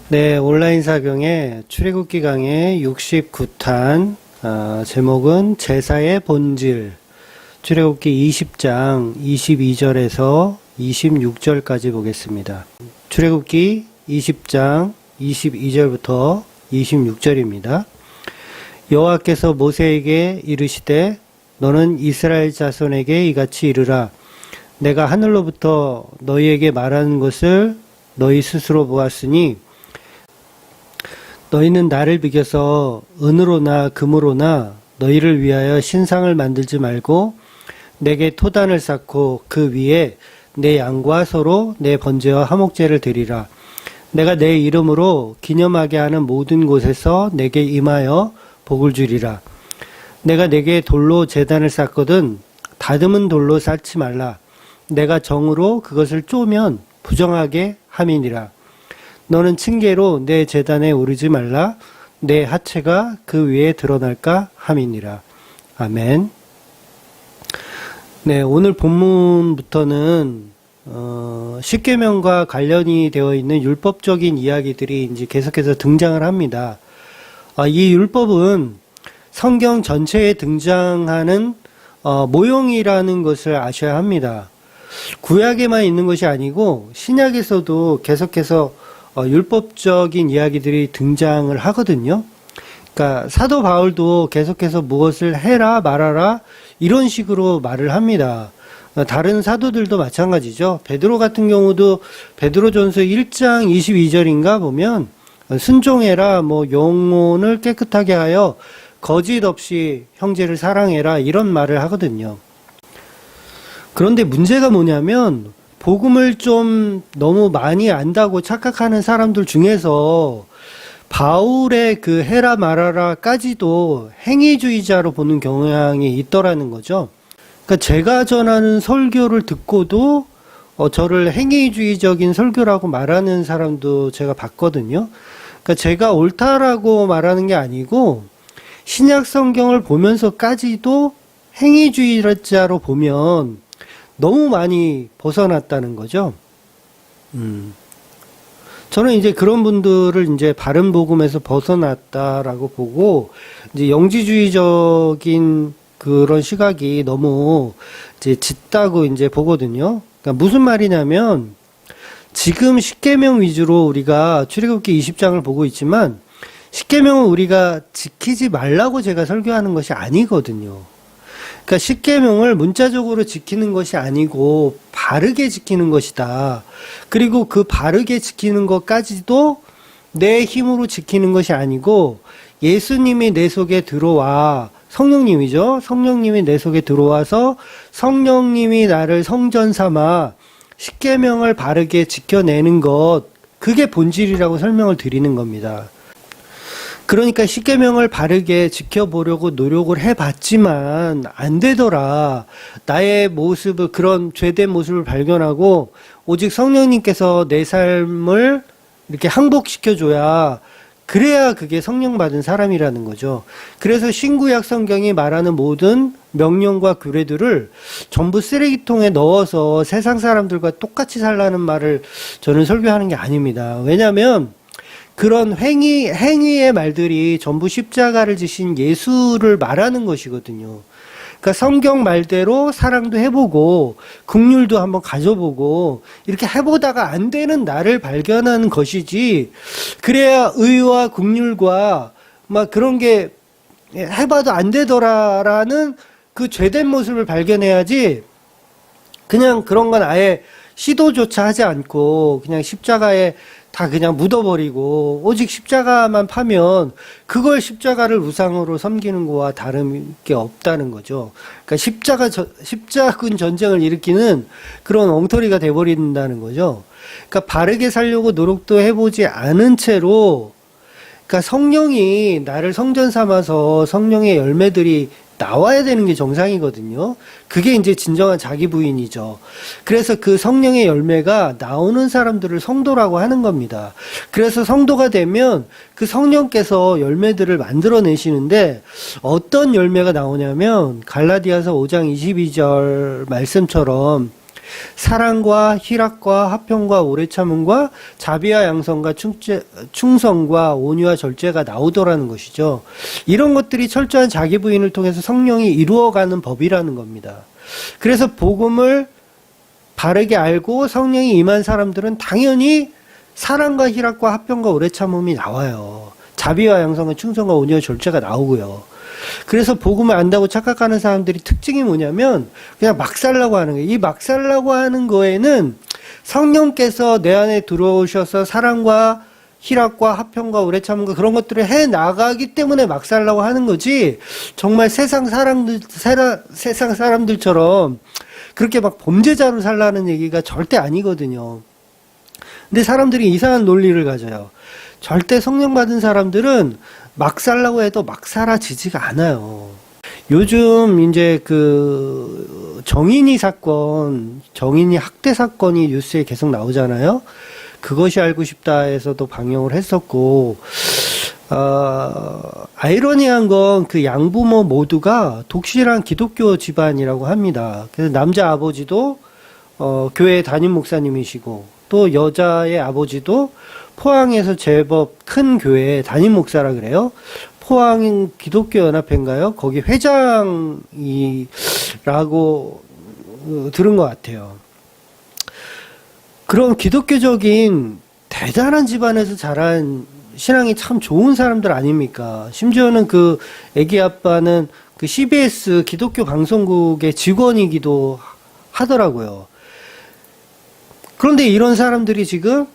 네, 온라인 사경의 출애굽기 강의 69탄, 제목은 제사의 본질, 출애굽기 20장 22절에서 26절까지 보겠습니다. 출애굽기 20장 22절부터 26절입니다. 여호와께서 모세에게 이르시되 너는 이스라엘 자손에게 이같이 이르라. 내가 하늘로부터 너희에게 말하는 것을 너희 스스로 보았으니 너희는 나를 비겨서 은으로나 금으로나 너희를 위하여 신상을 만들지 말고 내게 토단을 쌓고 그 위에 내 양과 소로 내 번제와 화목제를 드리라. 내가 내 이름으로 기념하게 하는 모든 곳에서 내게 임하여 복을 주리라. 내가 내게 돌로 제단을 쌓거든 다듬은 돌로 쌓지 말라. 내가 정으로 그것을 쪼면 부정하게 함이니라. 너는 층계로 내 제단에 오르지 말라. 내 하체가 그 위에 드러날까 함이니라. 아멘. 네, 오늘 본문부터는 십계명과 관련이 되어 있는 율법적인 이야기들이 이제 계속해서 등장을 합니다. 이 율법은 성경 전체에 등장하는 모형이라는 것을 아셔야 합니다. 구약에만 있는 것이 아니고 신약에서도 계속해서 율법적인 이야기들이 등장을 하거든요. 그러니까 사도 바울도 계속해서 무엇을 해라 말아라 이런 식으로 말을 합니다. 다른 사도들도 마찬가지죠. 베드로 같은 경우도 베드로전서 1장 22절인가 보면 순종해라, 영혼을 깨끗하게 하여 거짓 없이 형제를 사랑해라 이런 말을 하거든요. 그런데 문제가 뭐냐면 복음을 좀 너무 많이 안다고 착각하는 사람들 중에서 바울의 그 해라 말아라까지도 행위주의자로 보는 경향이 있더라는 거죠. 그러니까 제가 전하는 설교를 듣고도 저를 행위주의적인 설교라고 말하는 사람도 제가 봤거든요. 그러니까 제가 옳다라고 말하는 게 아니고 신약 성경을 보면서까지도 행위주의자로 보면 너무 많이 벗어났다는 거죠. 저는 이제 그런 분들을 이제 바른 복음에서 벗어났다라고 보고 이제 영지주의적인 그런 시각이 너무 이제 짙다고 이제 보거든요. 그러니까 무슨 말이냐면 지금 십계명 위주로 우리가 출애굽기 20장을 보고 있지만 십계명은 우리가 지키지 말라고 제가 설교하는 것이 아니거든요. 그러니까 십계명을 문자적으로 지키는 것이 아니고 바르게 지키는 것이다. 그리고 그 바르게 지키는 것까지도 내 힘으로 지키는 것이 아니고 예수님이 내 속에 들어와 성령님이죠. 성령님이 내 속에 들어와서 성령님이 나를 성전 삼아 십계명을 바르게 지켜내는 것, 그게 본질이라고 설명을 드리는 겁니다. 그러니까 십계명을 바르게 지켜보려고 노력을 해봤지만 안 되더라. 나의 모습을, 그런 죄된 모습을 발견하고 오직 성령님께서 내 삶을 이렇게 항복시켜줘야, 그래야 그게 성령 받은 사람이라는 거죠. 그래서 신구약 성경이 말하는 모든 명령과 규례들을 전부 쓰레기통에 넣어서 세상 사람들과 똑같이 살라는 말을 저는 설교하는 게 아닙니다. 왜냐하면 그런 행위의 말들이 전부 십자가를 지신 예수를 말하는 것이거든요. 그러니까 성경 말대로 사랑도 해보고 긍휼도 한번 가져보고 이렇게 해보다가 안 되는 나를 발견하는 것이지, 그래야 의와 긍휼과 막 그런 게 해봐도 안 되더라라는 그 죄된 모습을 발견해야지, 그냥 그런 건 아예 시도조차 하지 않고 그냥 십자가에 다 그냥 묻어버리고 오직 십자가만 파면 그걸 십자가를 우상으로 섬기는 거와 다른 게 없다는 거죠. 그러니까 십자군 전쟁을 일으키는 그런 엉터리가 돼버린다는 거죠. 그러니까 바르게 살려고 노력도 해보지 않은 채로, 그러니까 성령이 나를 성전 삼아서 성령의 열매들이 나와야 되는 게 정상이거든요. 그게 이제 진정한 자기 부인이죠. 그래서 그 성령의 열매가 나오는 사람들을 성도라고 하는 겁니다. 그래서 성도가 되면 그 성령께서 열매들을 만들어내시는데 어떤 열매가 나오냐면 갈라디아서 5장 22절 말씀처럼 사랑과 희락과 화평과 오래 참음과 자비와 양성과 충성과 온유와 절제가 나오더라는 것이죠. 이런 것들이 철저한 자기 부인을 통해서 성령이 이루어가는 법이라는 겁니다. 그래서 복음을 바르게 알고 성령이 임한 사람들은 당연히 사랑과 희락과 화평과 오래 참음이 나와요. 자비와 양성과 충성과 온유와 절제가 나오고요. 그래서 복음을 안다고 착각하는 사람들이 특징이 뭐냐면 그냥 막 살라고 하는 거예요. 이 막 살라고 하는 거에는 성령께서 내 안에 들어오셔서 사랑과 희락과 화평과 오래 참음과 그런 것들을 해 나가기 때문에 막 살라고 하는 거지, 정말 세상 사람들처럼 그렇게 막 범죄자로 살라는 얘기가 절대 아니거든요. 근데 사람들이 이상한 논리를 가져요. 절대 성령 받은 사람들은 막 살라고 해도 막 살아지지가 않아요. 요즘 이제 그 정인이 학대 사건이 뉴스에 계속 나오잖아요. 그것이 알고 싶다에서도 방영을 했었고, 아이러니한 건 그 양부모 모두가 독실한 기독교 집안이라고 합니다. 그래서 남자 아버지도 교회 담임 목사님이시고, 또 여자의 아버지도 포항에서 제법 큰 교회 담임 목사라 그래요. 포항 기독교 연합회인가요? 거기 회장이라고 들은 것 같아요. 그런 기독교적인 대단한 집안에서 자란 신앙이 참 좋은 사람들 아닙니까? 심지어는 그 애기 아빠는 그 CBS 기독교 방송국의 직원이기도 하더라고요. 그런데 이런 사람들이 지금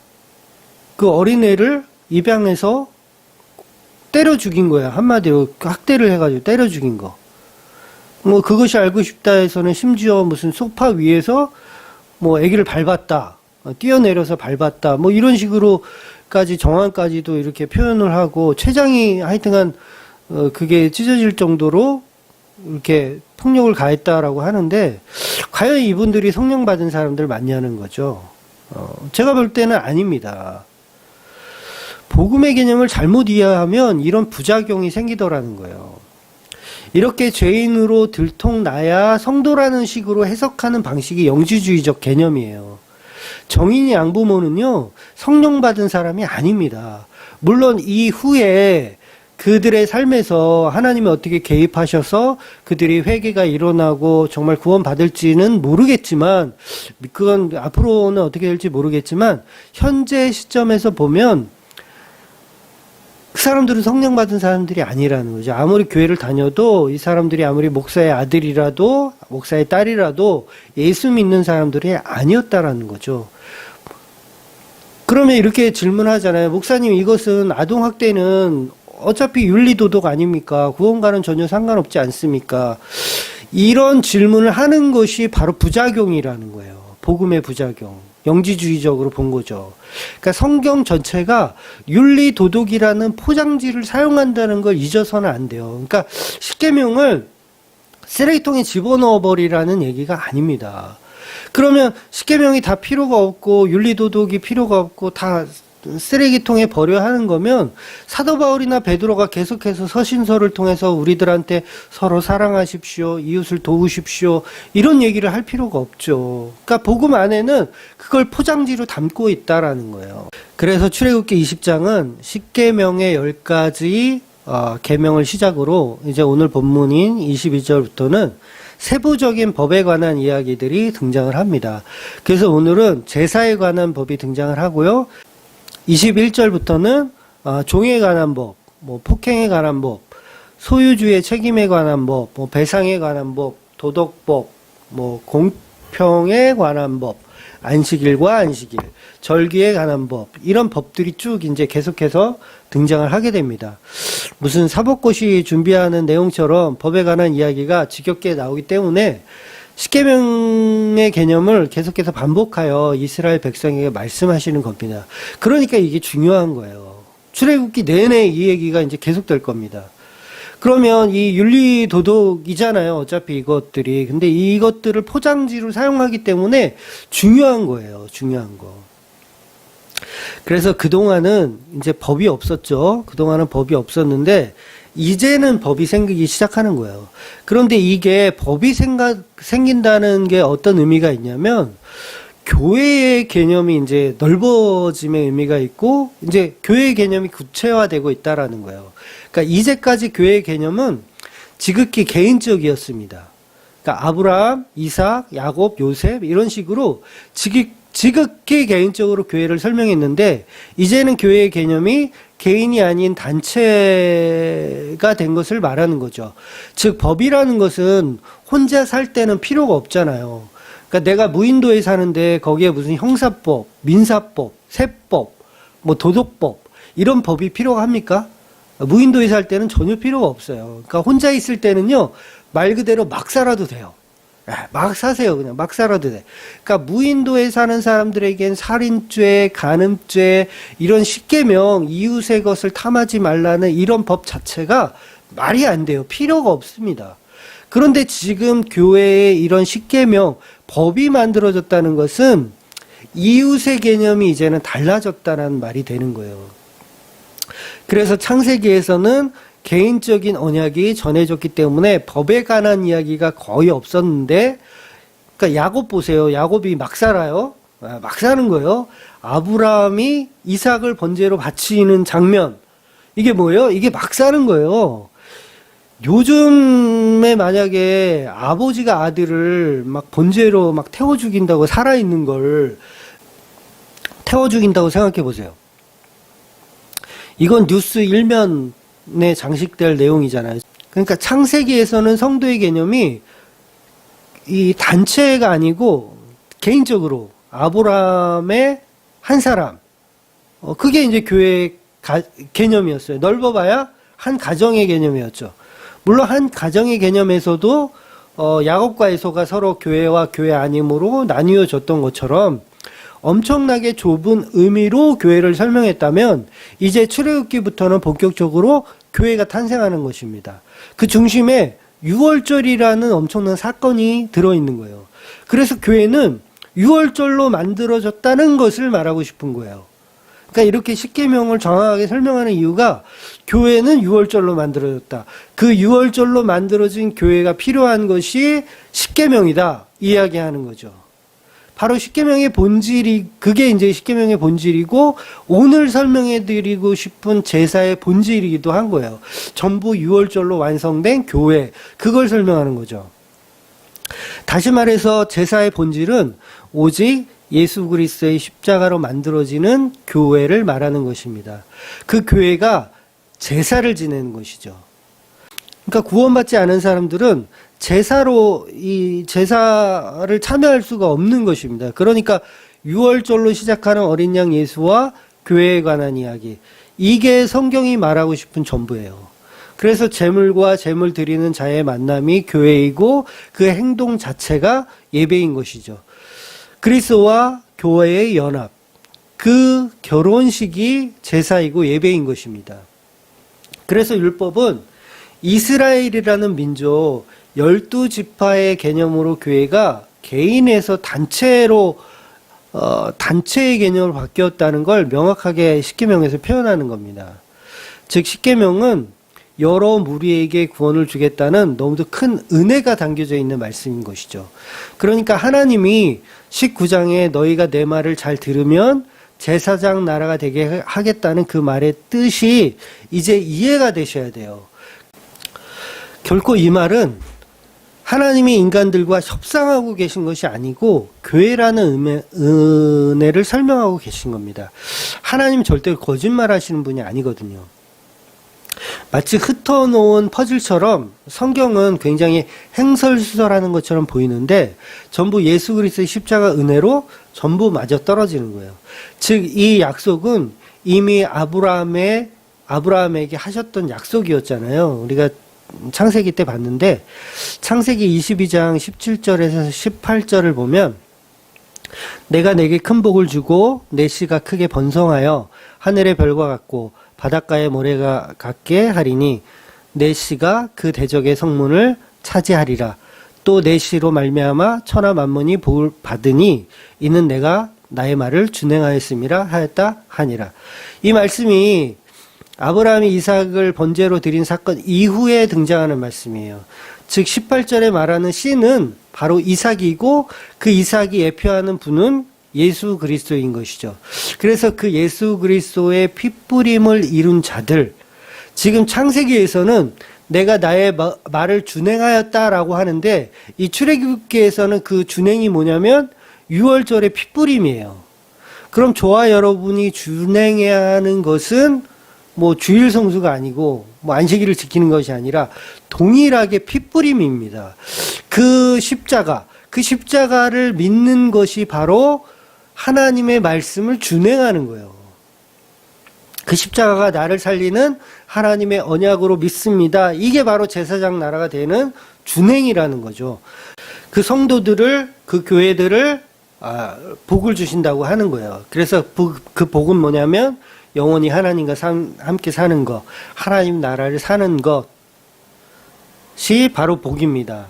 그 어린애를 입양해서 때려 죽인 거야. 한마디로 학대를 해가지고 때려 죽인 거. 뭐 그것이 알고 싶다에서는 심지어 무슨 소파 위에서 뭐 아기를 밟았다, 뛰어내려서 밟았다, 뭐 이런 식으로까지 정황까지도 이렇게 표현을 하고, 췌장이 하여튼간 그게 찢어질 정도로 이렇게 폭력을 가했다라고 하는데, 과연 이분들이 성령 받은 사람들 맞냐는 거죠. 제가 볼 때는 아닙니다. 복음의 개념을 잘못 이해하면 이런 부작용이 생기더라는 거예요. 이렇게 죄인으로 들통나야 성도라는 식으로 해석하는 방식이 영지주의적 개념이에요. 정인이 양부모는요, 성령 받은 사람이 아닙니다. 물론 이후에 그들의 삶에서 하나님이 어떻게 개입하셔서 그들이 회개가 일어나고 정말 구원받을지는 모르겠지만, 그건 앞으로는 어떻게 될지 모르겠지만, 현재 시점에서 보면 그 사람들은 성령 받은 사람들이 아니라는 거죠. 아무리 교회를 다녀도 이 사람들이 아무리 목사의 아들이라도 목사의 딸이라도 예수 믿는 사람들이 아니었다라는 거죠. 그러면 이렇게 질문하잖아요. 목사님, 이것은 아동학대는 어차피 윤리도덕 아닙니까? 구원과는 전혀 상관없지 않습니까? 이런 질문을 하는 것이 바로 부작용이라는 거예요. 복음의 부작용. 영지주의적으로 본 거죠. 그러니까 성경 전체가 윤리도덕이라는 포장지를 사용한다는 걸 잊어서는 안 돼요. 그러니까 십계명을 쓰레기통에 집어넣어 버리라는 얘기가 아닙니다. 그러면 십계명이 다 필요가 없고 윤리도덕이 필요가 없고 다 쓰레기통에 버려야 하는 거면 사도 바울이나 베드로가 계속해서 서신서를 통해서 우리들한테 서로 사랑하십시오, 이웃을 도우십시오, 이런 얘기를 할 필요가 없죠. 그러니까 복음 안에는 그걸 포장지로 담고 있다라는 거예요. 그래서 출애굽기 20장은 십계명의 10가지 계명을 시작으로 이제 오늘 본문인 22절부터는 세부적인 법에 관한 이야기들이 등장을 합니다. 그래서 오늘은 제사에 관한 법이 등장을 하고요. 21절부터는 종에 관한 법, 뭐 폭행에 관한 법, 소유주의 책임에 관한 법, 뭐 배상에 관한 법, 도덕법, 뭐 공평에 관한 법, 안식일과 안식일, 절기에 관한 법, 이런 법들이 쭉 이제 계속해서 등장을 하게 됩니다. 무슨 사법고시 준비하는 내용처럼 법에 관한 이야기가 지겹게 나오기 때문에 십계명의 개념을 계속해서 반복하여 이스라엘 백성에게 말씀하시는 겁니다. 그러니까 이게 중요한 거예요. 출애굽기 내내 이 얘기가 이제 계속될 겁니다. 그러면 이 윤리도덕이잖아요, 어차피 이것들이. 근데 이것들을 포장지로 사용하기 때문에 중요한 거예요, 중요한 거. 그래서 그동안은 이제 법이 없었죠. 그동안은 법이 없었는데 이제는 법이 생기기 시작하는 거예요. 그런데 이게 법이 생긴다는 게 어떤 의미가 있냐면 교회의 개념이 이제 넓어짐의 의미가 있고 이제 교회의 개념이 구체화되고 있다라는 거예요. 그러니까 이제까지 교회의 개념은 지극히 개인적이었습니다. 그러니까 아브라함, 이삭, 야곱, 요셉 이런 식으로 지극히 개인적으로 교회를 설명했는데 이제는 교회의 개념이 개인이 아닌 단체가 된 것을 말하는 거죠. 즉 법이라는 것은 혼자 살 때는 필요가 없잖아요. 그러니까 내가 무인도에 사는데 거기에 무슨 형사법, 민사법, 세법, 뭐 도덕법 이런 법이 필요가 합니까? 무인도에 살 때는 전혀 필요가 없어요. 그러니까 혼자 있을 때는요 말 그대로 막 살아도 돼요. 막 사세요. 그냥 막 살아도 돼. 그러니까 무인도에 사는 사람들에겐 살인죄, 간음죄 이런 십계명, 이웃의 것을 탐하지 말라는 이런 법 자체가 말이 안 돼요. 필요가 없습니다. 그런데 지금 교회의 이런 십계명, 법이 만들어졌다는 것은 이웃의 개념이 이제는 달라졌다는 말이 되는 거예요. 그래서 창세기에서는 개인적인 언약이 전해졌기 때문에 법에 관한 이야기가 거의 없었는데, 그러니까 야곱 보세요. 야곱이 막 살아요. 막 사는 거예요. 아브라함이 이삭을 번제로 바치는 장면. 이게 뭐예요? 이게 막 사는 거예요. 요즘에 만약에 아버지가 아들을 막 번제로 막 태워 죽인다고 살아있는 걸 태워 죽인다고 생각해 보세요. 이건 뉴스 일면에 장식될 내용이잖아요. 그러니까 창세기에서는 성도의 개념이 이 단체가 아니고 개인적으로 아브라함의 한 사람, 그게 이제 교회의 개념이었어요. 넓어봐야 한 가정의 개념이었죠. 물론 한 가정의 개념에서도 야곱과 에서가 서로 교회와 교회 아님으로 나뉘어졌던 것처럼 엄청나게 좁은 의미로 교회를 설명했다면 이제 출애굽기부터는 본격적으로 교회가 탄생하는 것입니다. 그 중심에 유월절이라는 엄청난 사건이 들어있는 거예요. 그래서 교회는 유월절로 만들어졌다는 것을 말하고 싶은 거예요. 그러니까 이렇게 십계명을 정확하게 설명하는 이유가 교회는 유월절로 만들어졌다. 그 유월절로 만들어진 교회가 필요한 것이 십계명이다. 이야기하는 거죠. 바로 십계명의 본질이, 그게 이제 십계명의 본질이고 오늘 설명해 드리고 싶은 제사의 본질이기도 한 거예요. 전부 유월절로 완성된 교회, 그걸 설명하는 거죠. 다시 말해서 제사의 본질은 오직 예수 그리스도의 십자가로 만들어지는 교회를 말하는 것입니다. 그 교회가 제사를 지내는 것이죠. 그러니까 구원받지 않은 사람들은 제사로 이 제사를 참여할 수가 없는 것입니다. 그러니까 유월절로 시작하는 어린 양 예수와 교회에 관한 이야기, 이게 성경이 말하고 싶은 전부예요. 그래서 제물과 제물 드리는 자의 만남이 교회이고 그 행동 자체가 예배인 것이죠. 그리스도와 교회의 연합, 그 결혼식이 제사이고 예배인 것입니다. 그래서 율법은 이스라엘이라는 민족 12지파의 개념으로 교회가 개인에서 단체로 단체의 개념으로 바뀌었다는 걸 명확하게 십계명에서 표현하는 겁니다. 즉 십계명은 여러 무리에게 구원을 주겠다는 너무도 큰 은혜가 담겨져 있는 말씀인 것이죠. 그러니까 하나님이 19장에 너희가 내 말을 잘 들으면 제사장 나라가 되게 하겠다는 그 말의 뜻이 이제 이해가 되셔야 돼요. 결코 이 말은 하나님이 인간들과 협상하고 계신 것이 아니고 교회라는 은혜를 설명하고 계신 겁니다. 하나님 절대 거짓말 하시는 분이 아니거든요. 마치 흩어놓은 퍼즐처럼 성경은 굉장히 행설수설하는 것처럼 보이는데 전부 예수 그리스도의 십자가 은혜로 전부 맞아 떨어지는 거예요. 즉 이 약속은 이미 아브라함에게 하셨던 약속이었잖아요. 우리가 창세기 때 봤는데 창세기 22장 17절에서 18절을 보면 내가 내게 큰 복을 주고 내 씨가 크게 번성하여 하늘의 별과 같고 바닷가의 모래가 같게 하리니 내 씨가 그 대적의 성문을 차지하리라. 또 내 씨로 말미암아 천하 만문이 복을 받으니 이는 내가 나의 말을 준행하였음이라 하였다 하니라. 이 말씀이 아브라함이 이삭을 번제로 드린 사건 이후에 등장하는 말씀이에요. 즉 18절에 말하는 씨는 바로 이삭이고 그 이삭이 예표하는 분은 예수 그리스도인 것이죠. 그래서 그 예수 그리스도의 핏부림을 이룬 자들, 지금 창세기에서는 내가 나의 말을 준행하였다라고 하는데 이 출애굽기에서는 그 준행이 뭐냐면 6월절의 핏부림이에요. 그럼 저와 여러분이 준행해야 하는 것은 뭐 주일 성수가 아니고 뭐 안식일을 지키는 것이 아니라 동일하게 핏부림입니다. 그 십자가를 믿는 것이 바로 하나님의 말씀을 준행하는 거예요. 그 십자가가 나를 살리는 하나님의 언약으로 믿습니다. 이게 바로 제사장 나라가 되는 준행이라는 거죠. 그 성도들을, 그 교회들을 복을 주신다고 하는 거예요. 그래서 그 복은 뭐냐면 영원히 하나님과 함께 사는 것, 하나님 나라를 사는 것이 바로 복입니다.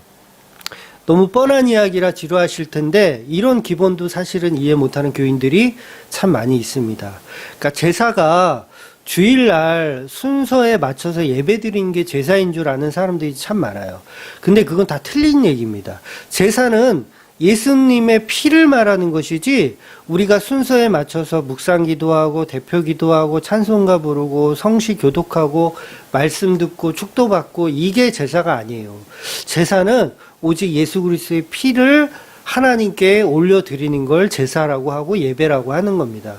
너무 뻔한 이야기라 지루하실 텐데 이런 기본도 사실은 이해 못하는 교인들이 참 많이 있습니다. 그러니까 제사가 주일날 순서에 맞춰서 예배드리는 게 제사인 줄 아는 사람들이 참 많아요. 근데 그건 다 틀린 얘기입니다. 제사는 예수님의 피를 말하는 것이지 우리가 순서에 맞춰서 묵상 기도하고 대표 기도하고 찬송가 부르고 성시 교독하고 말씀 듣고 축도받고 이게 제사가 아니에요. 제사는 오직 예수 그리스도의 피를 하나님께 올려드리는 걸 제사라고 하고 예배라고 하는 겁니다.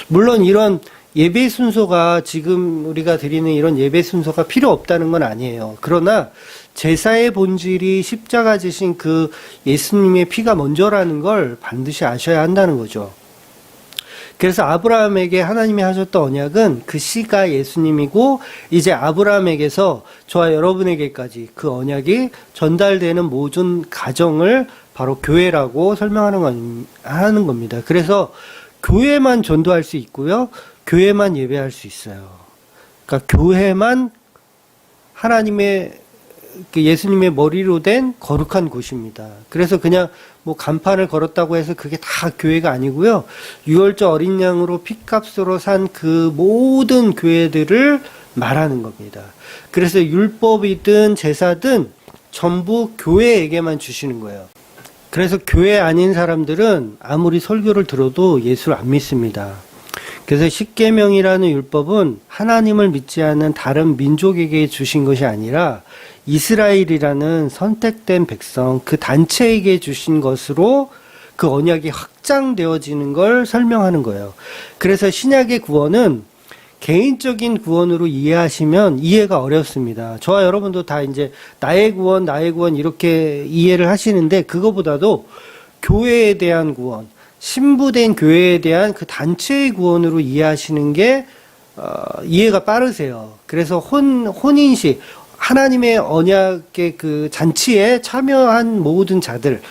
물론 이런 예배 순서가 지금 우리가 드리는 이런 예배 순서가 필요 없다는 건 아니에요. 그러나 제사의 본질이 십자가 지신 그 예수님의 피가 먼저라는 걸 반드시 아셔야 한다는 거죠. 그래서 아브라함에게 하나님이 하셨던 언약은 그 씨가 예수님이고 이제 아브라함에게서 저와 여러분에게까지 그 언약이 전달되는 모든 가정을 바로 교회라고 설명하는 겁니다. 그래서 교회만 전도할 수 있고요. 교회만 예배할 수 있어요. 그러니까 교회만 하나님의 예수님의 머리로 된 거룩한 곳입니다. 그래서 그냥 뭐 간판을 걸었다고 해서 그게 다 교회가 아니고요. 유월절 어린 양으로 핏값으로 산 그 모든 교회들을 말하는 겁니다. 그래서 율법이든 제사든 전부 교회에게만 주시는 거예요. 그래서 교회 아닌 사람들은 아무리 설교를 들어도 예수를 안 믿습니다. 그래서 십계명이라는 율법은 하나님을 믿지 않는 다른 민족에게 주신 것이 아니라 이스라엘이라는 선택된 백성, 그 단체에게 주신 것으로 그 언약이 확장되어지는 걸 설명하는 거예요. 그래서 신약의 구원은 개인적인 구원으로 이해하시면 이해가 어렵습니다. 저와 여러분도 다 이제 나의 구원 이렇게 이해를 하시는데 그거보다도 교회에 대한 구원, 신부된 교회에 대한 그 단체의 구원으로 이해하시는 게 이해가 빠르세요. 그래서 혼인식, 하나님의 언약의 그 잔치에 참여한 모든 자들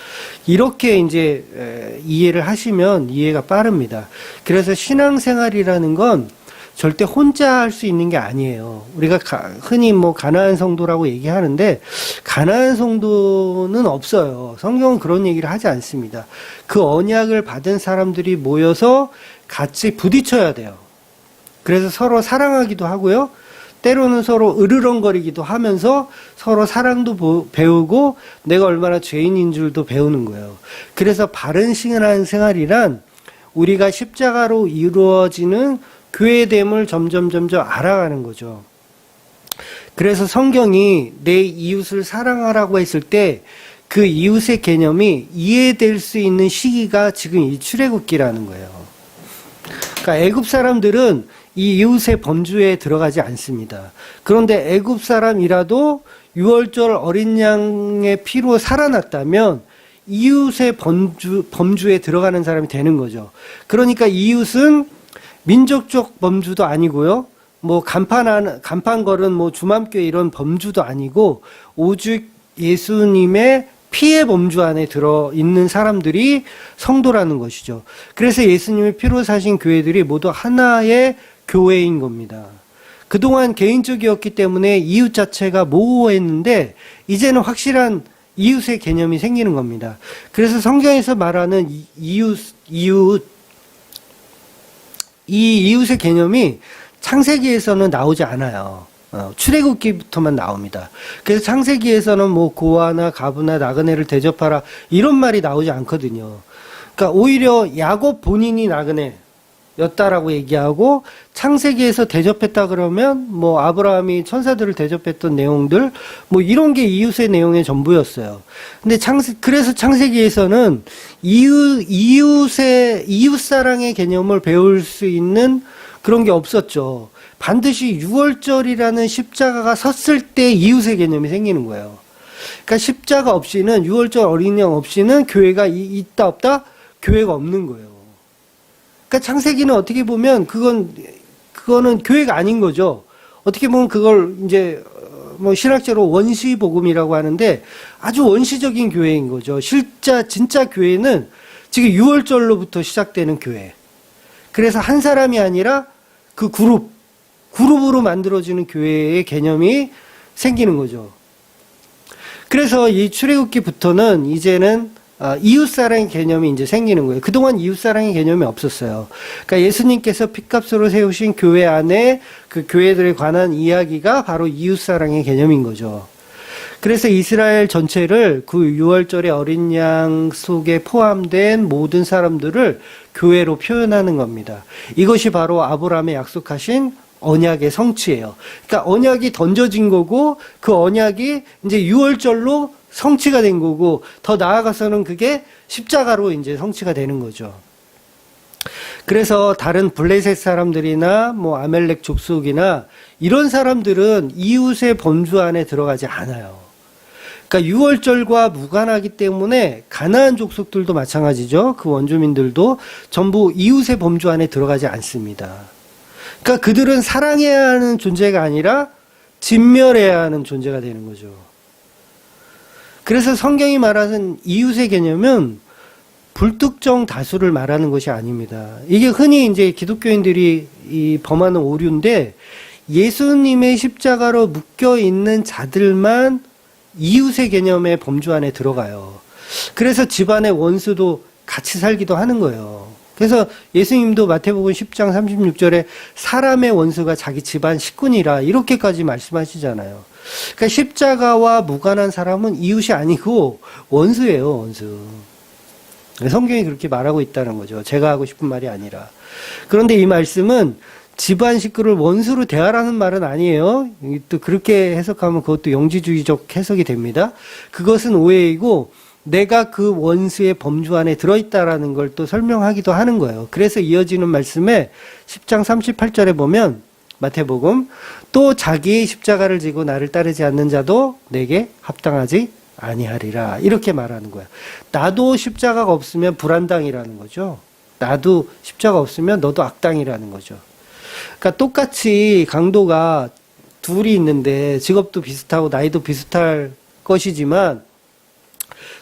이렇게 이제 이해를 하시면 이해가 빠릅니다. 그래서 신앙생활이라는 건 절대 혼자 할 수 있는 게 아니에요. 우리가 흔히 뭐 가나안 성도라고 얘기하는데 가나안 성도는 없어요. 성경은 그런 얘기를 하지 않습니다. 그 언약을 받은 사람들이 모여서 같이 부딪혀야 돼요. 그래서 서로 사랑하기도 하고요. 때로는 서로 으르렁거리기도 하면서 서로 사랑도 배우고 내가 얼마나 죄인인 줄도 배우는 거예요. 그래서 바른 신앙생활이란 우리가 십자가로 이루어지는 교회됨을 점점 알아가는 거죠. 그래서 성경이 내 이웃을 사랑하라고 했을 때 그 이웃의 개념이 이해될 수 있는 시기가 지금 이 출애굽기라는 거예요. 그러니까 애굽 사람들은 이 이웃의 범주에 들어가지 않습니다. 그런데 애굽 사람이라도 유월절 어린 양의 피로 살아났다면 이웃의 범주에 들어가는 사람이 되는 거죠. 그러니까 이웃은 민족적 범주도 아니고요. 뭐 간판 걸은 뭐 주맘교회 이런 범주도 아니고 오직 예수님의 피의 범주 안에 들어 있는 사람들이 성도라는 것이죠. 그래서 예수님의 피로 사신 교회들이 모두 하나의 교회인 겁니다. 그동안 개인적이었기 때문에 이웃 자체가 모호했는데 이제는 확실한 이웃의 개념이 생기는 겁니다. 그래서 성경에서 말하는 이웃 이 이웃의 개념이 창세기에서는 나오지 않아요. 출애굽기부터만 나옵니다. 그래서 창세기에서는 뭐 고아나 가부나 나그네를 대접하라 이런 말이 나오지 않거든요. 그러니까 오히려 야곱 본인이 나그네였다라고 얘기하고 창세기에서 대접했다 그러면 뭐 아브라함이 천사들을 대접했던 내용들 뭐 이런 게 이웃의 내용의 전부였어요. 근데 그래서 창세기에서는 이웃 사랑의 개념을 배울 수 있는 그런 게 없었죠. 반드시 유월절이라는 십자가가 섰을 때 이웃의 개념이 생기는 거예요. 그러니까 십자가 없이는 유월절 어린 양 없이는 교회가 있다 없다? 교회가 없는 거예요. 그러니까 창세기는 어떻게 보면 그거는 교회가 아닌 거죠. 어떻게 보면 그걸 이제 뭐 신학적으로 원시 복음이라고 하는데 아주 원시적인 교회인 거죠. 진짜 교회는 지금 유월절로부터 시작되는 교회. 그래서 한 사람이 아니라 그 그룹으로 만들어지는 교회의 개념이 생기는 거죠. 그래서 이 출애굽기부터는 이제는 이웃사랑의 개념이 이제 생기는 거예요. 그동안 이웃사랑의 개념이 없었어요. 그러니까 예수님께서 핏값으로 세우신 교회 안에 그 교회들에 관한 이야기가 바로 이웃사랑의 개념인 거죠. 그래서 이스라엘 전체를 그 유월절의 어린 양 속에 포함된 모든 사람들을 교회로 표현하는 겁니다. 이것이 바로 아브라함의 약속하신 언약의 성취예요. 그러니까 언약이 던져진 거고 그 언약이 이제 유월절로 성취가 된 거고 더 나아가서는 그게 십자가로 이제 성취가 되는 거죠. 그래서 다른 블레셋 사람들이나 뭐 아멜렉 족속이나 이런 사람들은 이웃의 범주 안에 들어가지 않아요. 그러니까 유월절과 무관하기 때문에 가나안 족속들도 마찬가지죠. 그 원주민들도 전부 이웃의 범주 안에 들어가지 않습니다. 그러니까 그들은 사랑해야 하는 존재가 아니라 진멸해야 하는 존재가 되는 거죠. 그래서 성경이 말하는 이웃의 개념은 불특정 다수를 말하는 것이 아닙니다. 이게 흔히 이제 기독교인들이 범하는 오류인데 예수님의 십자가로 묶여 있는 자들만 이웃의 개념의 범주 안에 들어가요. 그래서 집안의 원수도 같이 살기도 하는 거예요. 그래서 예수님도 마태복음 10장 36절에 사람의 원수가 자기 집안 식구니라 이렇게까지 말씀하시잖아요. 그러니까 십자가와 무관한 사람은 이웃이 아니고 원수예요, 원수. 성경이 그렇게 말하고 있다는 거죠. 제가 하고 싶은 말이 아니라. 그런데 이 말씀은 집안 식구를 원수로 대하라는 말은 아니에요. 또 그렇게 해석하면 그것도 영지주의적 해석이 됩니다. 그것은 오해이고 내가 그 원수의 범주 안에 들어있다라는 걸 또 설명하기도 하는 거예요. 그래서 이어지는 말씀에 10장 38절에 보면 마태복음 또 자기의 십자가를 지고 나를 따르지 않는 자도 내게 합당하지 아니하리라 이렇게 말하는 거야. 나도 십자가가 없으면 불안당이라는 거죠. 나도 십자가 없으면 너도 악당이라는 거죠. 그러니까 똑같이 강도가 둘이 있는데 직업도 비슷하고 나이도 비슷할 것이지만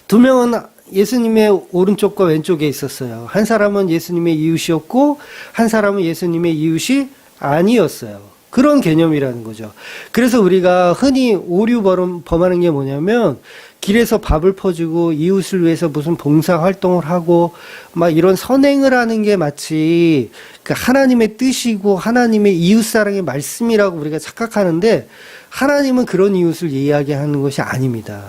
두 명은 예수님의 오른쪽과 왼쪽에 있었어요. 한 사람은 예수님의 이웃이었고 한 사람은 예수님의 이웃이 아니었어요. 그런 개념이라는 거죠. 그래서 우리가 흔히 오류 범하는 게 뭐냐면 길에서 밥을 퍼주고 이웃을 위해서 무슨 봉사 활동을 하고 막 이런 선행을 하는 게 마치 그 하나님의 뜻이고 하나님의 이웃사랑의 말씀이라고 우리가 착각하는데 하나님은 그런 이웃을 이야기하는 것이 아닙니다.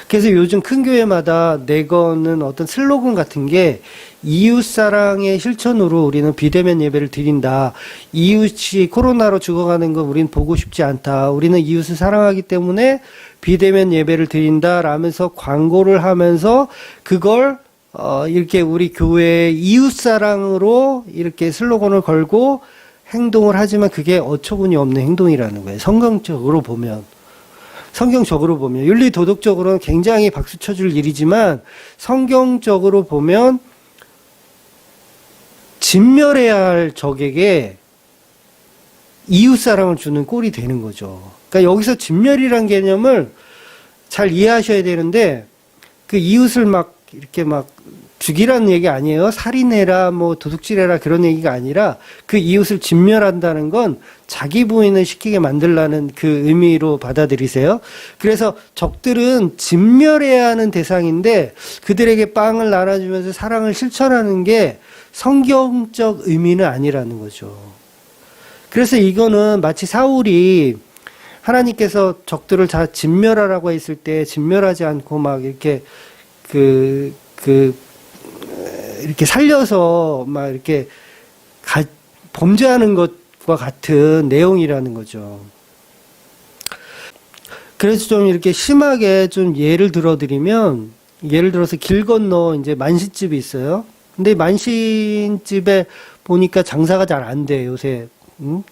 그래서 요즘 큰 교회마다 내거는 어떤 슬로건 같은 게 이웃사랑의 실천으로 우리는 비대면 예배를 드린다. 이웃이 코로나로 죽어가는 거 우리는 보고 싶지 않다. 우리는 이웃을 사랑하기 때문에 비대면 예배를 드린다. 라면서 광고를 하면서 그걸 이렇게 우리 교회의 이웃사랑으로 이렇게 슬로건을 걸고 행동을 하지만 그게 어처구니 없는 행동이라는 거예요. 성경적으로 보면 윤리 도덕적으로는 굉장히 박수 쳐줄 일이지만 성경적으로 보면 진멸해야 할 적에게 이웃사랑을 주는 꼴이 되는 거죠. 그러니까 여기서 진멸이란 개념을 잘 이해하셔야 되는데 그 이웃을 막 이렇게 막 죽이라는 얘기 아니에요. 살인해라, 뭐 도둑질해라 그런 얘기가 아니라 그 이웃을 진멸한다는 건 자기 부인을 시키게 만들라는 그 의미로 받아들이세요. 그래서 적들은 진멸해야 하는 대상인데 그들에게 빵을 나눠주면서 사랑을 실천하는 게 성경적 의미는 아니라는 거죠. 그래서 이거는 마치 사울이 하나님께서 적들을 다 진멸하라고 했을 때 진멸하지 않고 막 이렇게 이렇게 살려서 막 이렇게 범죄하는 것과 같은 내용이라는 거죠. 그래서 좀 이렇게 심하게 좀 예를 들어서 길 건너 이제 만신집이 있어요. 근데 만신집에 보니까 장사가 잘 안 돼, 요새.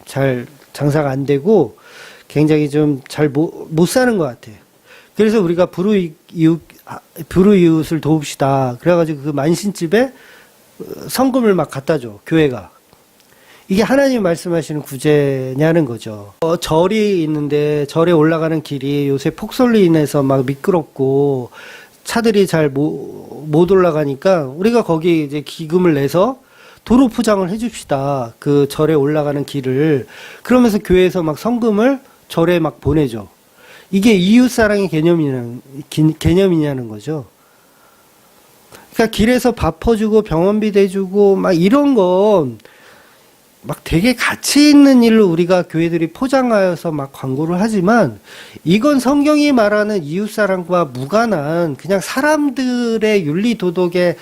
잘 장사가 안 되고 굉장히 좀 잘 못 사는 것 같아. 그래서 우리가 불우이웃을 도웁시다. 그래가지고 그 만신집에 성금을 막 갖다 줘, 교회가. 이게 하나님 말씀하시는 구제냐는 거죠. 절이 있는데 절에 올라가는 길이 요새 폭설로 인해서 막 미끄럽고 차들이 잘 못 올라가니까 우리가 거기 이제 기금을 내서 도로 포장을 해줍시다. 그 절에 올라가는 길을. 그러면서 교회에서 막 성금을 절에 막 보내줘. 이게 이웃사랑의 개념이냐는 거죠. 그러니까 길에서 밥 퍼주고 병원비 대주고 막 이런 건 막 되게 가치 있는 일로 우리가 교회들이 포장하여서 막 광고를 하지만 이건 성경이 말하는 이웃사랑과 무관한 그냥 사람들의 윤리도덕에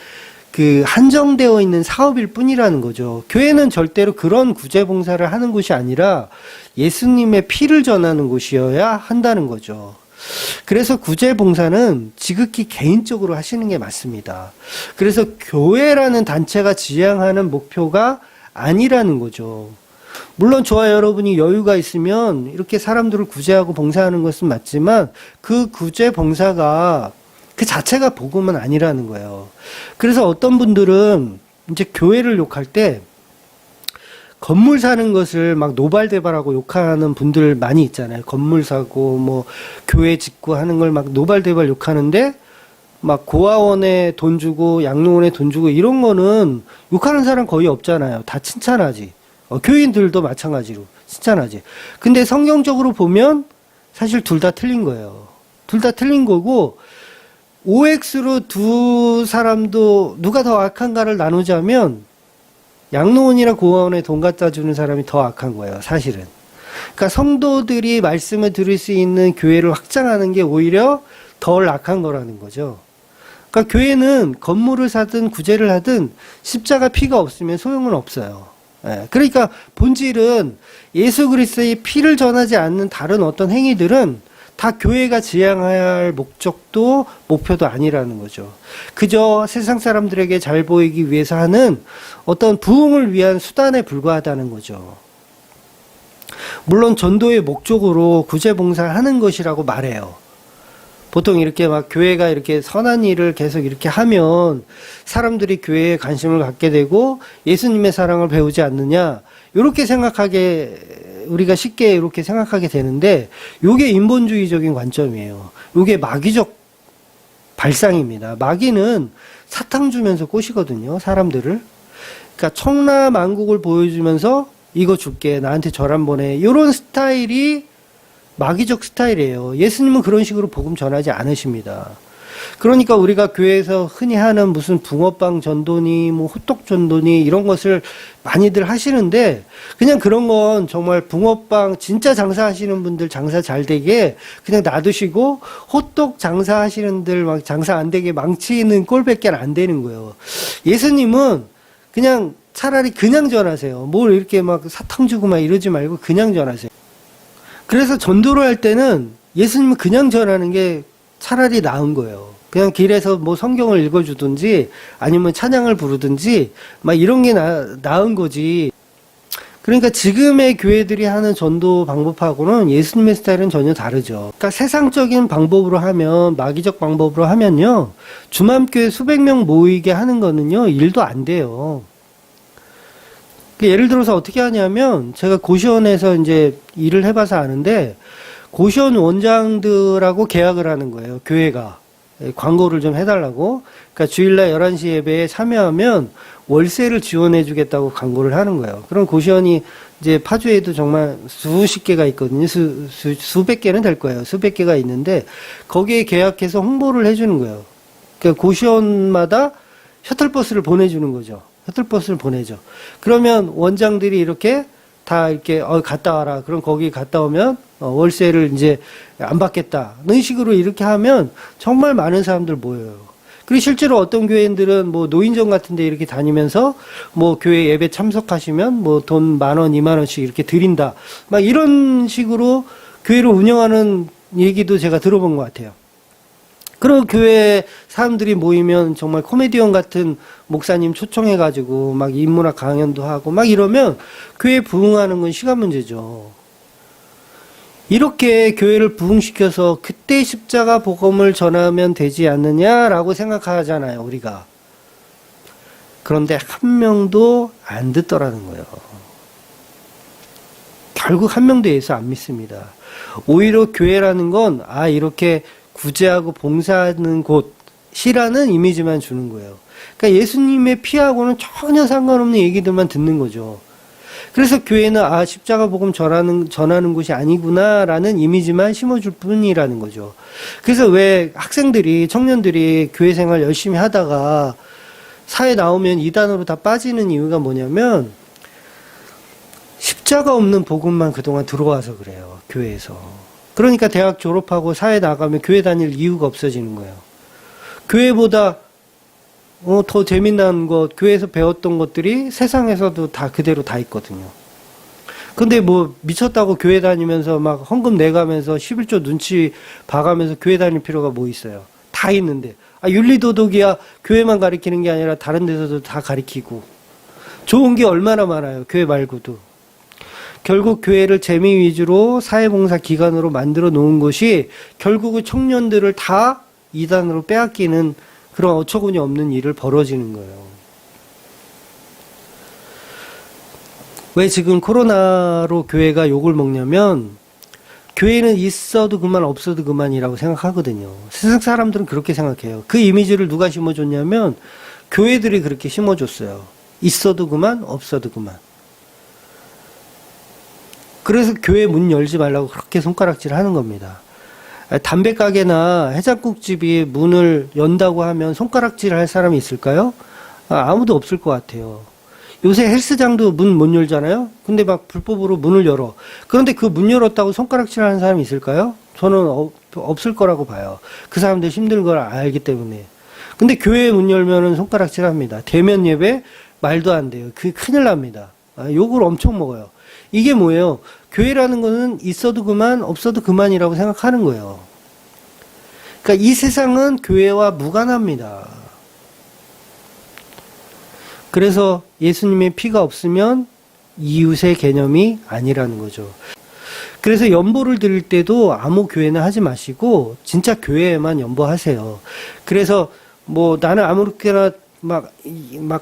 그 한정되어 있는 사업일 뿐이라는 거죠. 교회는 절대로 그런 구제봉사를 하는 곳이 아니라 예수님의 피를 전하는 곳이어야 한다는 거죠. 그래서 구제봉사는 지극히 개인적으로 하시는 게 맞습니다. 그래서 교회라는 단체가 지향하는 목표가 아니라는 거죠. 물론 저와 여러분이 여유가 있으면 이렇게 사람들을 구제하고 봉사하는 것은 맞지만 그 구제 봉사가 그 자체가 복음은 아니라는 거예요. 그래서 어떤 분들은 이제 교회를 욕할 때 건물 사는 것을 막 노발대발하고 욕하는 분들 많이 있잖아요. 건물 사고 뭐 교회 짓고 하는 걸 막 노발대발 욕하는데 막 고아원에 돈 주고 양로원에 돈 주고 이런 거는 욕하는 사람 거의 없잖아요. 다 칭찬하지. 교인들도 마찬가지로 칭찬하지. 근데 성경적으로 보면 사실 둘 다 틀린 거예요. 둘 다 틀린 거고 OX로 두 사람도 누가 더 악한가를 나누자면 양로원이나 고아원에 돈 갖다 주는 사람이 더 악한 거예요. 사실은. 그러니까 성도들이 말씀을 들을 수 있는 교회를 확장하는 게 오히려 덜 악한 거라는 거죠. 그러니까 교회는 건물을 사든 구제를 하든 십자가 피가 없으면 소용은 없어요. 그러니까 본질은 예수 그리스도의 피를 전하지 않는 다른 어떤 행위들은 다 교회가 지향해야 할 목적도 목표도 아니라는 거죠. 그저 세상 사람들에게 잘 보이기 위해서 하는 어떤 부흥을 위한 수단에 불과하다는 거죠. 물론 전도의 목적으로 구제봉사하는 것이라고 말해요. 보통 이렇게 막 교회가 이렇게 선한 일을 계속 이렇게 하면 사람들이 교회에 관심을 갖게 되고 예수님의 사랑을 배우지 않느냐, 이렇게 우리가 쉽게 이렇게 생각하게 되는데, 요게 인본주의적인 관점이에요. 요게 마귀적 발상입니다. 마귀는 사탕 주면서 꼬시거든요, 사람들을. 그러니까 청라만국을 보여주면서 이거 줄게, 나한테 절 한번 해, 이런 스타일이 마귀적 스타일이에요. 예수님은 그런 식으로 복음 전하지 않으십니다. 그러니까 우리가 교회에서 흔히 하는 무슨 붕어빵 전도니 뭐 호떡 전도니 이런 것을 많이들 하시는데, 그냥 그런 건 정말 붕어빵 진짜 장사하시는 분들 장사 잘 되게 그냥 놔두시고, 호떡 장사하시는 분들 막 장사 안 되게 망치는 꼴밖에 안 되는 거예요. 예수님은 그냥 차라리 그냥 전하세요. 뭘 이렇게 막 사탕 주고 막 이러지 말고 그냥 전하세요. 그래서 전도를 할 때는 예수님은 그냥 전하는 게 차라리 나은 거예요. 그냥 길에서 뭐 성경을 읽어주든지 아니면 찬양을 부르든지 막 이런 게 나은 거지. 그러니까 지금의 교회들이 하는 전도 방법하고는 예수님의 스타일은 전혀 다르죠. 그러니까 세상적인 방법으로 하면, 마귀적 방법으로 하면요, 주맘교회 수백 명 모이게 하는 거는요, 일도 안 돼요. 예를 들어서 어떻게 하냐면, 제가 고시원에서 이제 일을 해봐서 아는데, 고시원 원장들하고 계약을 하는 거예요, 교회가. 광고를 좀 해달라고. 그러니까 주일날 11시 예배에 참여하면 월세를 지원해주겠다고 광고를 하는 거예요. 그럼 고시원이 이제 파주에도 정말 수십 개가 있거든요. 수백 개는 될 거예요. 수백 개가 있는데, 거기에 계약해서 홍보를 해주는 거예요. 그러니까 고시원마다 셔틀버스를 보내주는 거죠. 셔틀버스를 보내죠. 그러면 원장들이 이렇게 다 이렇게 갔다 와라. 그럼 거기 갔다 오면 월세를 이제 안 받겠다는 식으로 이렇게 하면 정말 많은 사람들 모여요. 그리고 실제로 어떤 교회인들은 뭐 노인정 같은 데 이렇게 다니면서 뭐 교회 예배 참석하시면 뭐 돈 10,000원, 20,000원씩 이렇게 드린다. 막 이런 식으로 교회를 운영하는 얘기도 제가 들어본 것 같아요. 그리고 교회 사람들이 모이면 정말 코미디언 같은 목사님 초청해가지고 막 인문학 강연도 하고 막 이러면 교회 부흥하는 건 시간 문제죠. 이렇게 교회를 부흥시켜서 그때 십자가 복음을 전하면 되지 않느냐라고 생각하잖아요, 우리가. 그런데 한 명도 안 듣더라는 거예요. 결국 한 명도 예수 안 믿습니다. 오히려 교회라는 건 이렇게 구제하고 봉사하는 곳이라는 이미지만 주는 거예요. 그러니까 예수님의 피하고는 전혀 상관없는 얘기들만 듣는 거죠. 그래서 교회는 십자가 복음 전하는 곳이 아니구나라는 이미지만 심어줄 뿐이라는 거죠. 그래서 왜 학생들이, 청년들이 교회 생활 열심히 하다가 사회 나오면 이단으로 다 빠지는 이유가 뭐냐면 십자가 없는 복음만 그동안 들어와서 그래요, 교회에서. 그러니까 대학 졸업하고 사회 나가면 교회 다닐 이유가 없어지는 거예요. 교회보다 더 재미난 것, 교회에서 배웠던 것들이 세상에서도 다 그대로 다 있거든요. 근데 뭐 미쳤다고 교회 다니면서 막 헌금 내가면서 11조 눈치 봐가면서 교회 다닐 필요가 뭐 있어요. 다 있는데. 윤리도덕이야 교회만 가리키는 게 아니라 다른 데서도 다 가리키고. 좋은 게 얼마나 많아요. 교회 말고도. 결국 교회를 재미 위주로 사회봉사 기관으로 만들어 놓은 것이 결국은 청년들을 다 이단으로 빼앗기는 그런 어처구니 없는 일을 벌어지는 거예요. 왜 지금 코로나로 교회가 욕을 먹냐면 교회는 있어도 그만 없어도 그만이라고 생각하거든요. 세상 사람들은 그렇게 생각해요. 그 이미지를 누가 심어줬냐면 교회들이 그렇게 심어줬어요. 있어도 그만 없어도 그만. 그래서 교회 문 열지 말라고 그렇게 손가락질 하는 겁니다. 담배 가게나 해장국집이 문을 연다고 하면 손가락질 할 사람이 있을까요? 아무도 없을 것 같아요. 요새 헬스장도 문 못 열잖아요? 근데 막 불법으로 문을 열어. 그런데 그 문 열었다고 손가락질 하는 사람이 있을까요? 저는 없을 거라고 봐요. 그 사람들 힘든 걸 알기 때문에. 근데 교회 문 열면은 손가락질 합니다. 대면 예배 말도 안 돼요. 그게 큰일 납니다. 욕을 엄청 먹어요. 이게 뭐예요? 교회라는 거는 있어도 그만, 없어도 그만이라고 생각하는 거예요. 그러니까 이 세상은 교회와 무관합니다. 그래서 예수님의 피가 없으면 이웃의 개념이 아니라는 거죠. 그래서 연보를 드릴 때도 아무 교회는 하지 마시고 진짜 교회에만 연보하세요. 그래서 뭐 나는 아무렇게나 막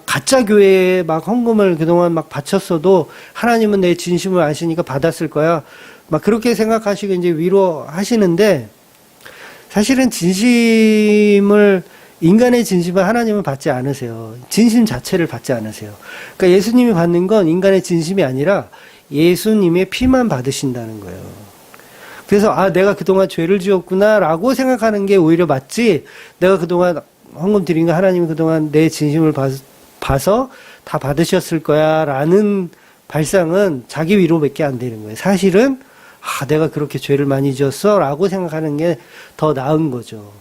가짜 교회에 막 헌금을 그동안 막 바쳤어도 하나님은 내 진심을 아시니까 받았을 거야. 막 그렇게 생각하시고 이제 위로하시는데 사실은 인간의 진심을 하나님은 받지 않으세요. 진심 자체를 받지 않으세요. 그러니까 예수님이 받는 건 인간의 진심이 아니라 예수님의 피만 받으신다는 거예요. 그래서 내가 그동안 죄를 지었구나라고 생각하는 게 오히려 맞지, 내가 그동안 헌금 드린 거 하나님이 그동안 내 진심을 봐서 다 받으셨을 거야 라는 발상은 자기 위로밖에 안 되는 거예요. 사실은 내가 그렇게 죄를 많이 지었어 라고 생각하는 게 더 나은 거죠.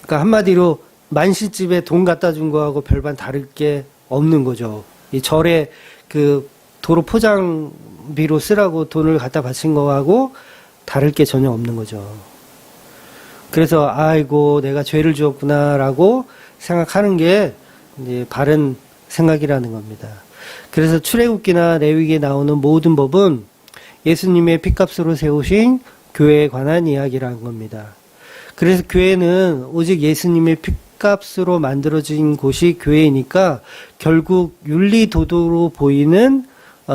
그러니까 한마디로 만시집에 돈 갖다 준 거하고 별반 다를 게 없는 거죠. 이 절에 그 도로 포장비로 쓰라고 돈을 갖다 바친 거하고 다를 게 전혀 없는 거죠. 그래서 아이고 내가 죄를 지었구나라고 생각하는 게 이제 바른 생각이라는 겁니다. 그래서 출애굽기나 레위기에 나오는 모든 법은 예수님의 피값으로 세우신 교회에 관한 이야기라는 겁니다. 그래서 교회는 오직 예수님의 피값으로 만들어진 곳이 교회이니까 결국 윤리도덕으로 보이는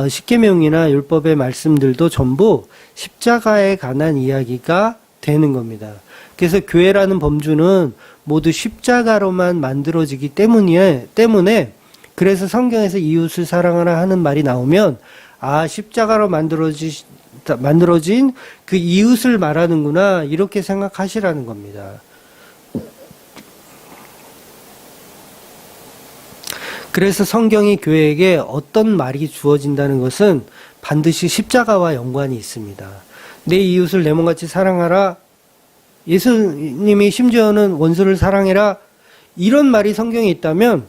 십계명이나 율법의 말씀들도 전부 십자가에 관한 이야기가 되는 겁니다. 그래서 교회라는 범주는 모두 십자가로만 만들어지기 때문에 그래서 성경에서 이웃을 사랑하라 하는 말이 나오면 십자가로 만들어진 그 이웃을 말하는구나 이렇게 생각하시라는 겁니다. 그래서 성경이 교회에게 어떤 말이 주어진다는 것은 반드시 십자가와 연관이 있습니다. 내 이웃을 내 몸같이 사랑하라. 예수님이 심지어는 원수를 사랑해라. 이런 말이 성경에 있다면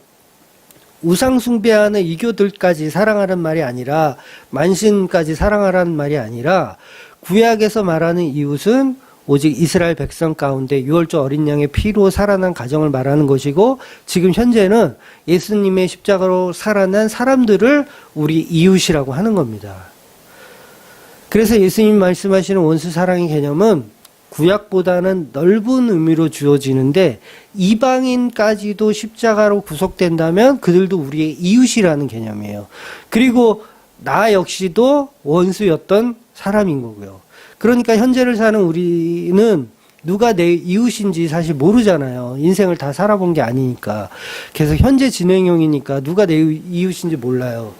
우상 숭배하는 이교들까지 사랑하라는 말이 아니라 만신까지 사랑하라는 말이 아니라 구약에서 말하는 이웃은 오직 이스라엘 백성 가운데 유월절 어린 양의 피로 살아난 가정을 말하는 것이고 지금 현재는 예수님의 십자가로 살아난 사람들을 우리 이웃이라고 하는 겁니다. 그래서 예수님 말씀하시는 원수 사랑의 개념은 구약보다는 넓은 의미로 주어지는데 이방인까지도 십자가로 구속된다면 그들도 우리의 이웃이라는 개념이에요. 그리고 나 역시도 원수였던 사람인 거고요. 그러니까 현재를 사는 우리는 누가 내 이웃인지 사실 모르잖아요. 인생을 다 살아본 게 아니니까. 그래서 현재 진행형이니까 누가 내 이웃인지 몰라요.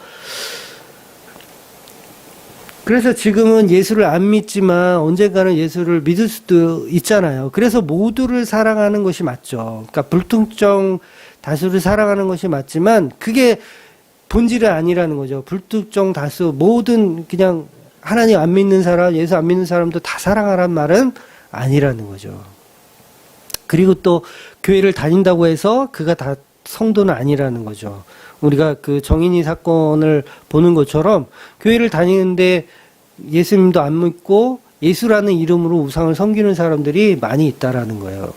그래서 지금은 예수를 안 믿지만 언젠가는 예수를 믿을 수도 있잖아요. 그래서 모두를 사랑하는 것이 맞죠. 그러니까 불특정 다수를 사랑하는 것이 맞지만 그게 본질이 아니라는 거죠. 불특정 다수 모든 그냥 하나님 안 믿는 사람, 예수 안 믿는 사람도 다 사랑하란 말은 아니라는 거죠. 그리고 또 교회를 다닌다고 해서 그가 다 성도는 아니라는 거죠. 우리가 그 정인이 사건을 보는 것처럼 교회를 다니는데 예수님도 안 믿고 예수라는 이름으로 우상을 섬기는 사람들이 많이 있다라는 거예요.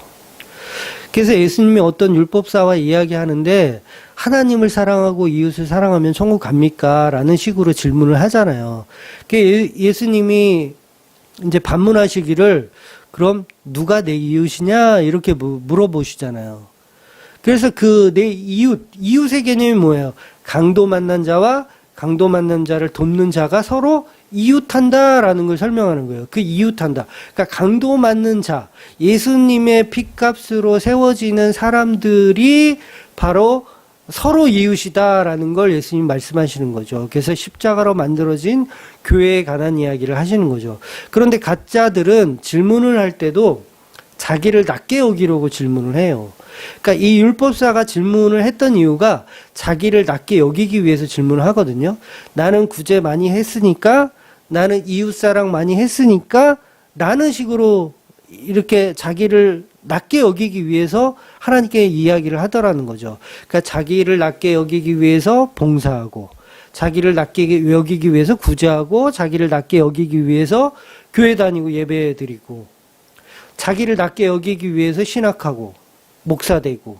그래서 예수님이 어떤 율법사와 이야기하는데 하나님을 사랑하고 이웃을 사랑하면 천국 갑니까? 라는 식으로 질문을 하잖아요. 예수님이 이제 반문하시기를 그럼 누가 내 이웃이냐? 이렇게 물어보시잖아요. 그래서 그 내 이웃의 개념이 뭐예요? 강도 만난 자와 강도 만난 자를 돕는 자가 서로 이웃한다라는 걸 설명하는 거예요. 그 이웃한다. 그러니까 강도 맞는 자, 예수님의 핏값으로 세워지는 사람들이 바로 서로 이웃이다라는 걸 예수님 말씀하시는 거죠. 그래서 십자가로 만들어진 교회에 관한 이야기를 하시는 거죠. 그런데 가짜들은 질문을 할 때도 자기를 낮게 여기려고 질문을 해요. 그러니까 이 율법사가 질문을 했던 이유가 자기를 낮게 여기기 위해서 질문을 하거든요. 나는 구제 많이 했으니까, 나는 이웃사랑 많이 했으니까 라는 식으로 이렇게 자기를 낮게 여기기 위해서 하나님께 이야기를 하더라는 거죠. 그러니까 자기를 낮게 여기기 위해서 봉사하고, 자기를 낮게 여기기 위해서 구제하고, 자기를 낮게 여기기 위해서 교회 다니고 예배 드리고, 자기를 낮게 여기기 위해서 신학하고, 목사 되고,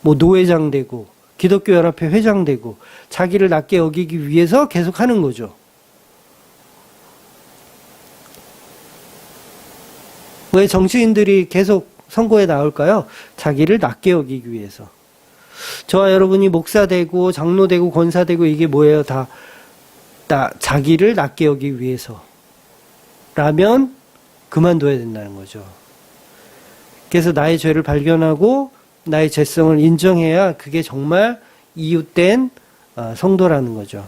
뭐 노회장 되고, 기독교 연합회 회장 되고, 자기를 낮게 여기기 위해서 계속 하는 거죠. 왜 정치인들이 계속 선거에 나올까요? 자기를 낮게 여기기 위해서. 저와 여러분이 목사 되고, 장로 되고, 권사 되고, 이게 뭐예요? 다 자기를 낮게 여기기 위해서. 라면 그만둬야 된다는 거죠. 그래서 나의 죄를 발견하고 나의 죄성을 인정해야 그게 정말 이웃된 성도라는 거죠.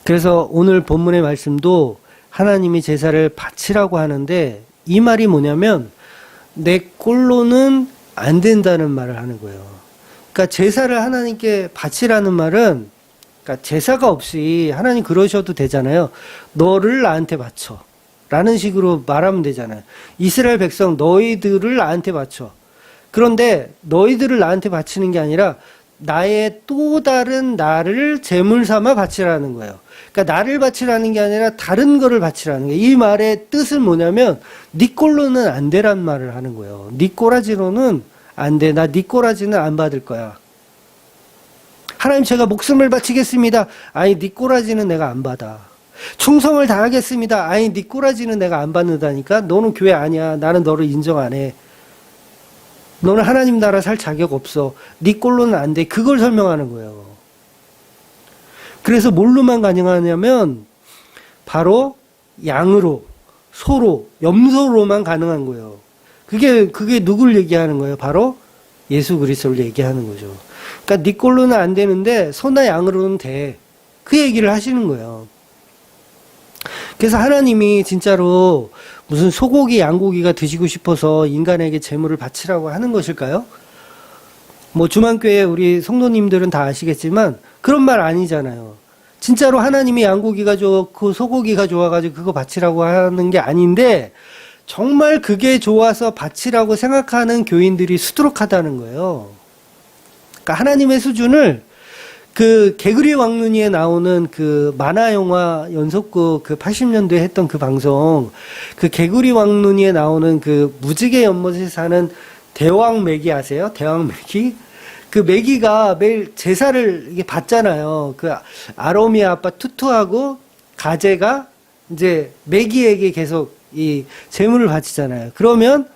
그래서 오늘 본문의 말씀도 하나님이 제사를 바치라고 하는데 이 말이 뭐냐면 내 꼴로는 안 된다는 말을 하는 거예요. 그러니까 제사를 하나님께 바치라는 말은 그러니까 제사가 없이 하나님 그러셔도 되잖아요. 너를 나한테 바쳐. 라는 식으로 말하면 되잖아요. 이스라엘 백성 너희들을 나한테 바쳐. 그런데 너희들을 나한테 바치는 게 아니라 나의 또 다른 나를 제물 삼아 바치라는 거예요. 그러니까 나를 바치라는 게 아니라 다른 거를 바치라는 거예요. 이 말의 뜻은 뭐냐면 네 꼴로는 안 되란 말을 하는 거예요. 네 꼬라지로는 안 돼. 나 네 꼬라지는 안 받을 거야. 하나님 제가 목숨을 바치겠습니다. 아니 네 꼬라지는 내가 안 받아. 충성을 다하겠습니다. 아니 네 꼬라지는 내가 안 받는다니까. 너는 교회 아니야. 나는 너를 인정 안 해. 너는 하나님 나라 살 자격 없어. 네 꼴로는 안 돼. 그걸 설명하는 거예요. 그래서 뭘로만 가능하냐면 바로 양으로, 소로, 염소로만 가능한 거예요. 그게 누굴 얘기하는 거예요? 바로 예수 그리스도를 얘기하는 거죠. 그러니까 네 꼴로는 안 되는데 소나 양으로는 돼. 그 얘기를 하시는 거예요. 그래서 하나님이 진짜로 무슨 소고기, 양고기가 드시고 싶어서 인간에게 제물을 바치라고 하는 것일까요? 뭐 주만교회 우리 성도님들은 다 아시겠지만 그런 말 아니잖아요. 진짜로 하나님이 양고기가 좋고 소고기가 좋아가지고 그거 바치라고 하는 게 아닌데 정말 그게 좋아서 바치라고 생각하는 교인들이 수두룩하다는 거예요. 그러니까 하나님의 수준을 그 개구리 왕눈이에 나오는 그 만화 영화 연속극 그 80년도에 했던 그 방송, 그 개구리 왕눈이에 나오는 그 무지개 연못에 사는 대왕 매기 아세요? 대왕 매기? 그 매기가 매일 제사를 이게 받잖아요. 그 아로미 아빠 투투하고 가제가 이제 매기에게 계속 이 제물을 바치잖아요. 그러면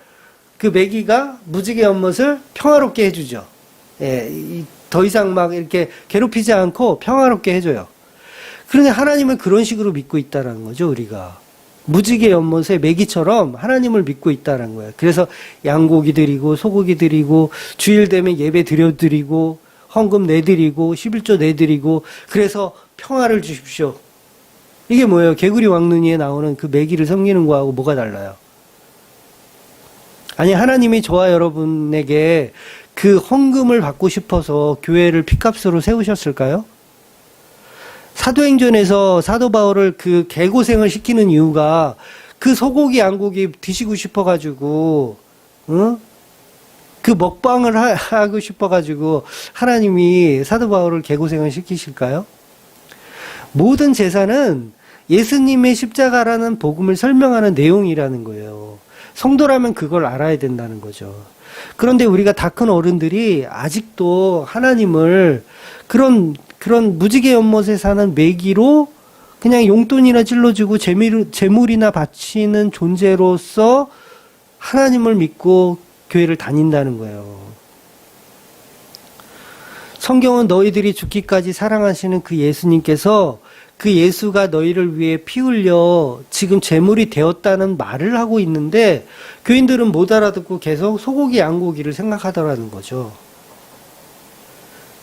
그 매기가 무지개 연못을 평화롭게 해주죠. 예, 더 이상 막 이렇게 괴롭히지 않고 평화롭게 해줘요. 그런데 하나님을 그런 식으로 믿고 있다는 거죠, 우리가. 무지개 연못의 매기처럼 하나님을 믿고 있다는 거예요. 그래서 양고기 드리고 소고기 드리고 주일 되면 예배 드려드리고 헌금 내드리고 11조 내드리고 그래서 평화를 주십시오. 이게 뭐예요? 개구리 왕눈이에 나오는 그 매기를 섬기는 거하고 뭐가 달라요? 아니 하나님이 저와 여러분에게 그 헌금을 받고 싶어서 교회를 피값으로 세우셨을까요? 사도행전에서 사도 바울을 그 개고생을 시키는 이유가 그 소고기 양고기 드시고 싶어가지고 그 먹방을 하고 싶어가지고 하나님이 사도 바울을 개고생을 시키실까요? 모든 제사는 예수님의 십자가라는 복음을 설명하는 내용이라는 거예요. 성도라면 그걸 알아야 된다는 거죠. 그런데 우리가 다 큰 어른들이 아직도 하나님을 그런 무지개 연못에 사는 매기로 그냥 용돈이나 찔러주고 재물이나 바치는 존재로서 하나님을 믿고 교회를 다닌다는 거예요. 성경은 너희들이 죽기까지 사랑하시는 그 예수님께서 그 예수가 너희를 위해 피 흘려 지금 제물이 되었다는 말을 하고 있는데 교인들은 못 알아듣고 계속 소고기 양고기를 생각하더라는 거죠.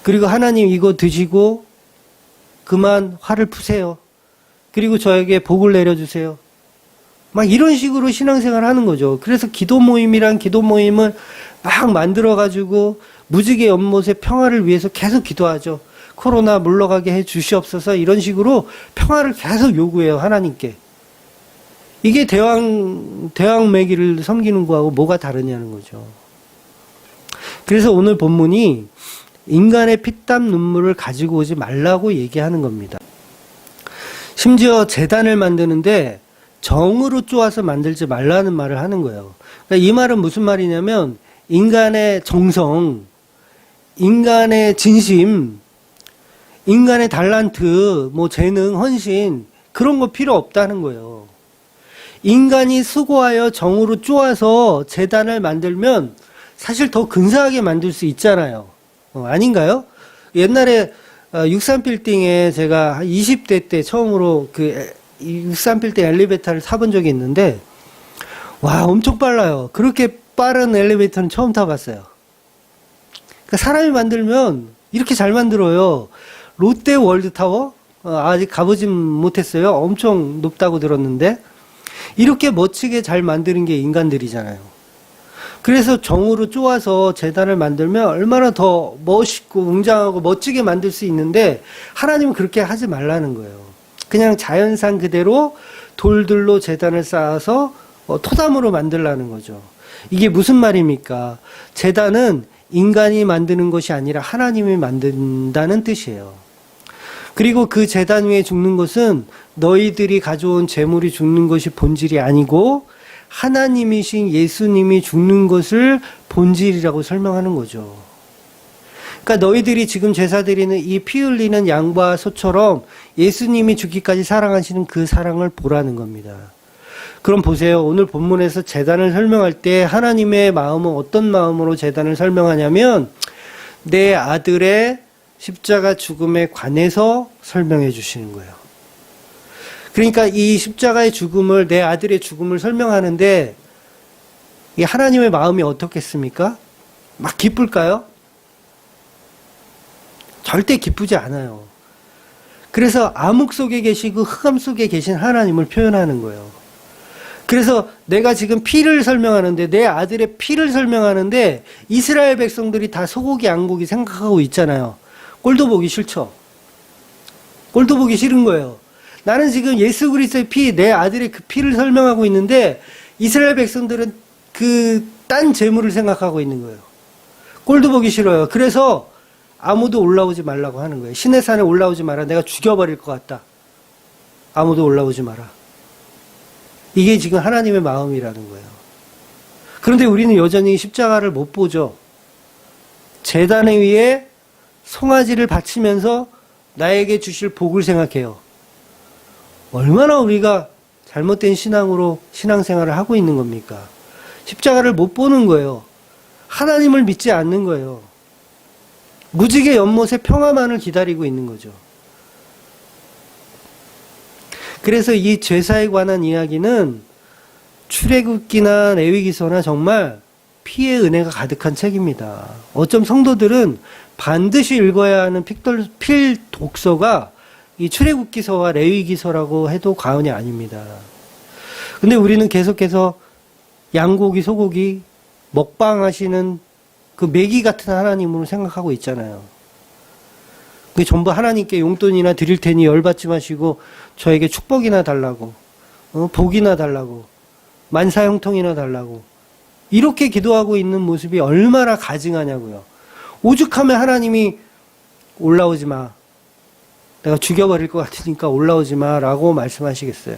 그리고 하나님 이거 드시고 그만 화를 푸세요. 그리고 저에게 복을 내려주세요. 막 이런 식으로 신앙생활 하는 거죠. 그래서 기도 모임이란 기도 모임을 막 만들어가지고 무지개 연못의 평화를 위해서 계속 기도하죠. 코로나 물러가게 해 주시옵소서 이런 식으로 평화를 계속 요구해요. 하나님께. 이게 대왕 매기를 섬기는 거하고 뭐가 다르냐는 거죠. 그래서 오늘 본문이 인간의 피땀 눈물을 가지고 오지 말라고 얘기하는 겁니다. 심지어 제단을 만드는데 정으로 쪼아서 만들지 말라는 말을 하는 거예요. 그러니까 이 말은 무슨 말이냐면 인간의 정성, 인간의 진심, 인간의 달란트, 뭐 재능, 헌신 그런 거 필요 없다는 거예요. 인간이 수고하여 정으로 쪼아서 제단을 만들면 사실 더 근사하게 만들 수 있잖아요. 아닌가요? 옛날에 63빌딩에 제가 20대 때 처음으로 그 63빌딩 엘리베이터를 타본 적이 있는데 와 엄청 빨라요. 그렇게 빠른 엘리베이터는 처음 타봤어요. 그러니까 사람이 만들면 이렇게 잘 만들어요. 롯데 월드타워 아직 가보진 못했어요. 엄청 높다고 들었는데 이렇게 멋지게 잘 만드는 게 인간들이잖아요. 그래서 정으로 쪼아서 제단을 만들면 얼마나 더 멋있고 웅장하고 멋지게 만들 수 있는데 하나님은 그렇게 하지 말라는 거예요. 그냥 자연산 그대로 돌들로 제단을 쌓아서 토담으로 만들라는 거죠. 이게 무슨 말입니까? 제단은 인간이 만드는 것이 아니라 하나님이 만든다는 뜻이에요. 그리고 그 제단 위에 죽는 것은 너희들이 가져온 제물이 죽는 것이 본질이 아니고 하나님이신 예수님이 죽는 것을 본질이라고 설명하는 거죠. 그러니까 너희들이 지금 제사 드리는 이 피 흘리는 양과 소처럼 예수님이 죽기까지 사랑하시는 그 사랑을 보라는 겁니다. 그럼 보세요. 오늘 본문에서 제단을 설명할 때 하나님의 마음은 어떤 마음으로 제단을 설명하냐면 내 아들의 십자가 죽음에 관해서 설명해 주시는 거예요. 그러니까 이 십자가의 죽음을 내 아들의 죽음을 설명하는데 이 하나님의 마음이 어떻겠습니까? 막 기쁠까요? 절대 기쁘지 않아요. 그래서 암흑 속에 계시고 흑암 속에 계신 하나님을 표현하는 거예요. 그래서 내가 지금 피를 설명하는데, 내 아들의 피를 설명하는데 이스라엘 백성들이 다 소고기 양고기 생각하고 있잖아요. 꼴도 보기 싫죠. 꼴도 보기 싫은 거예요. 나는 지금 예수 그리스도의 피, 내 아들의 그 피를 설명하고 있는데 이스라엘 백성들은 그 딴 재물을 생각하고 있는 거예요. 꼴도 보기 싫어요. 그래서 아무도 올라오지 말라고 하는 거예요. 시내 산에 올라오지 마라. 내가 죽여버릴 것 같다. 아무도 올라오지 마라. 이게 지금 하나님의 마음이라는 거예요. 그런데 우리는 여전히 십자가를 못 보죠. 제단 위에 송아지를 바치면서 나에게 주실 복을 생각해요. 얼마나 우리가 잘못된 신앙으로 신앙생활을 하고 있는 겁니까? 십자가를 못 보는 거예요. 하나님을 믿지 않는 거예요. 무지개 연못의 평화만을 기다리고 있는 거죠. 그래서 이 제사에 관한 이야기는 출애굽기나 레위기서나 정말 피의 은혜가 가득한 책입니다. 어쩜 성도들은 반드시 읽어야 하는 필독서가 이 출애굽기서와 레위기서라고 해도 과언이 아닙니다. 근데 우리는 계속해서 양고기, 소고기 먹방하시는 그 메기 같은 하나님으로 생각하고 있잖아요. 그게 전부 하나님께 용돈이나 드릴 테니 열받지 마시고 저에게 축복이나 달라고, 복이나 달라고, 만사형통이나 달라고 이렇게 기도하고 있는 모습이 얼마나 가증하냐고요. 오죽하면 하나님이 올라오지 마. 내가 죽여버릴 것 같으니까 올라오지 마라고 말씀하시겠어요.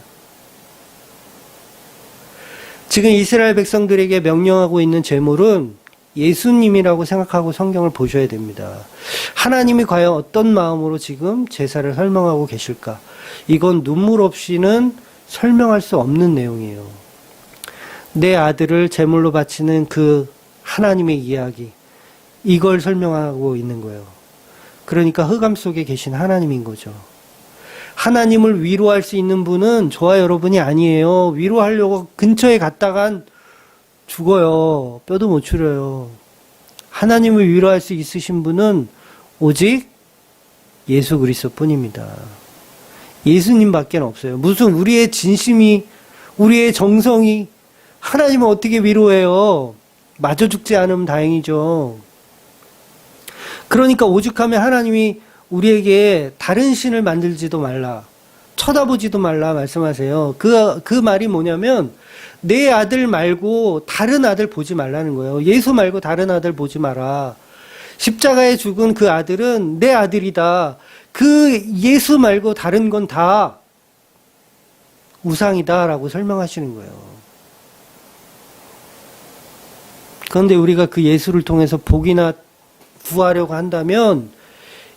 지금 이스라엘 백성들에게 명령하고 있는 제물은 예수님이라고 생각하고 성경을 보셔야 됩니다. 하나님이 과연 어떤 마음으로 지금 제사를 설명하고 계실까? 이건 눈물 없이는 설명할 수 없는 내용이에요. 내 아들을 제물로 바치는 그 하나님의 이야기, 이걸 설명하고 있는 거예요. 그러니까 흑암 속에 계신 하나님인 거죠. 하나님을 위로할 수 있는 분은 저와 여러분이 아니에요. 위로하려고 근처에 갔다간 죽어요. 뼈도 못 추려요. 하나님을 위로할 수 있으신 분은 오직 예수 그리스도 뿐입니다. 예수님밖에 없어요. 무슨 우리의 진심이, 우리의 정성이 하나님을 어떻게 위로해요? 마저 죽지 않으면 다행이죠. 그러니까 오죽하면 하나님이 우리에게 다른 신을 만들지도 말라, 쳐다보지도 말라 말씀하세요. 그 말이 뭐냐면 내 아들 말고 다른 아들 보지 말라는 거예요. 예수 말고 다른 아들 보지 마라. 십자가에 죽은 그 아들은 내 아들이다. 그 예수 말고 다른 건 다 우상이다라고 설명하시는 거예요. 그런데 우리가 그 예수를 통해서 복이나 구하려고 한다면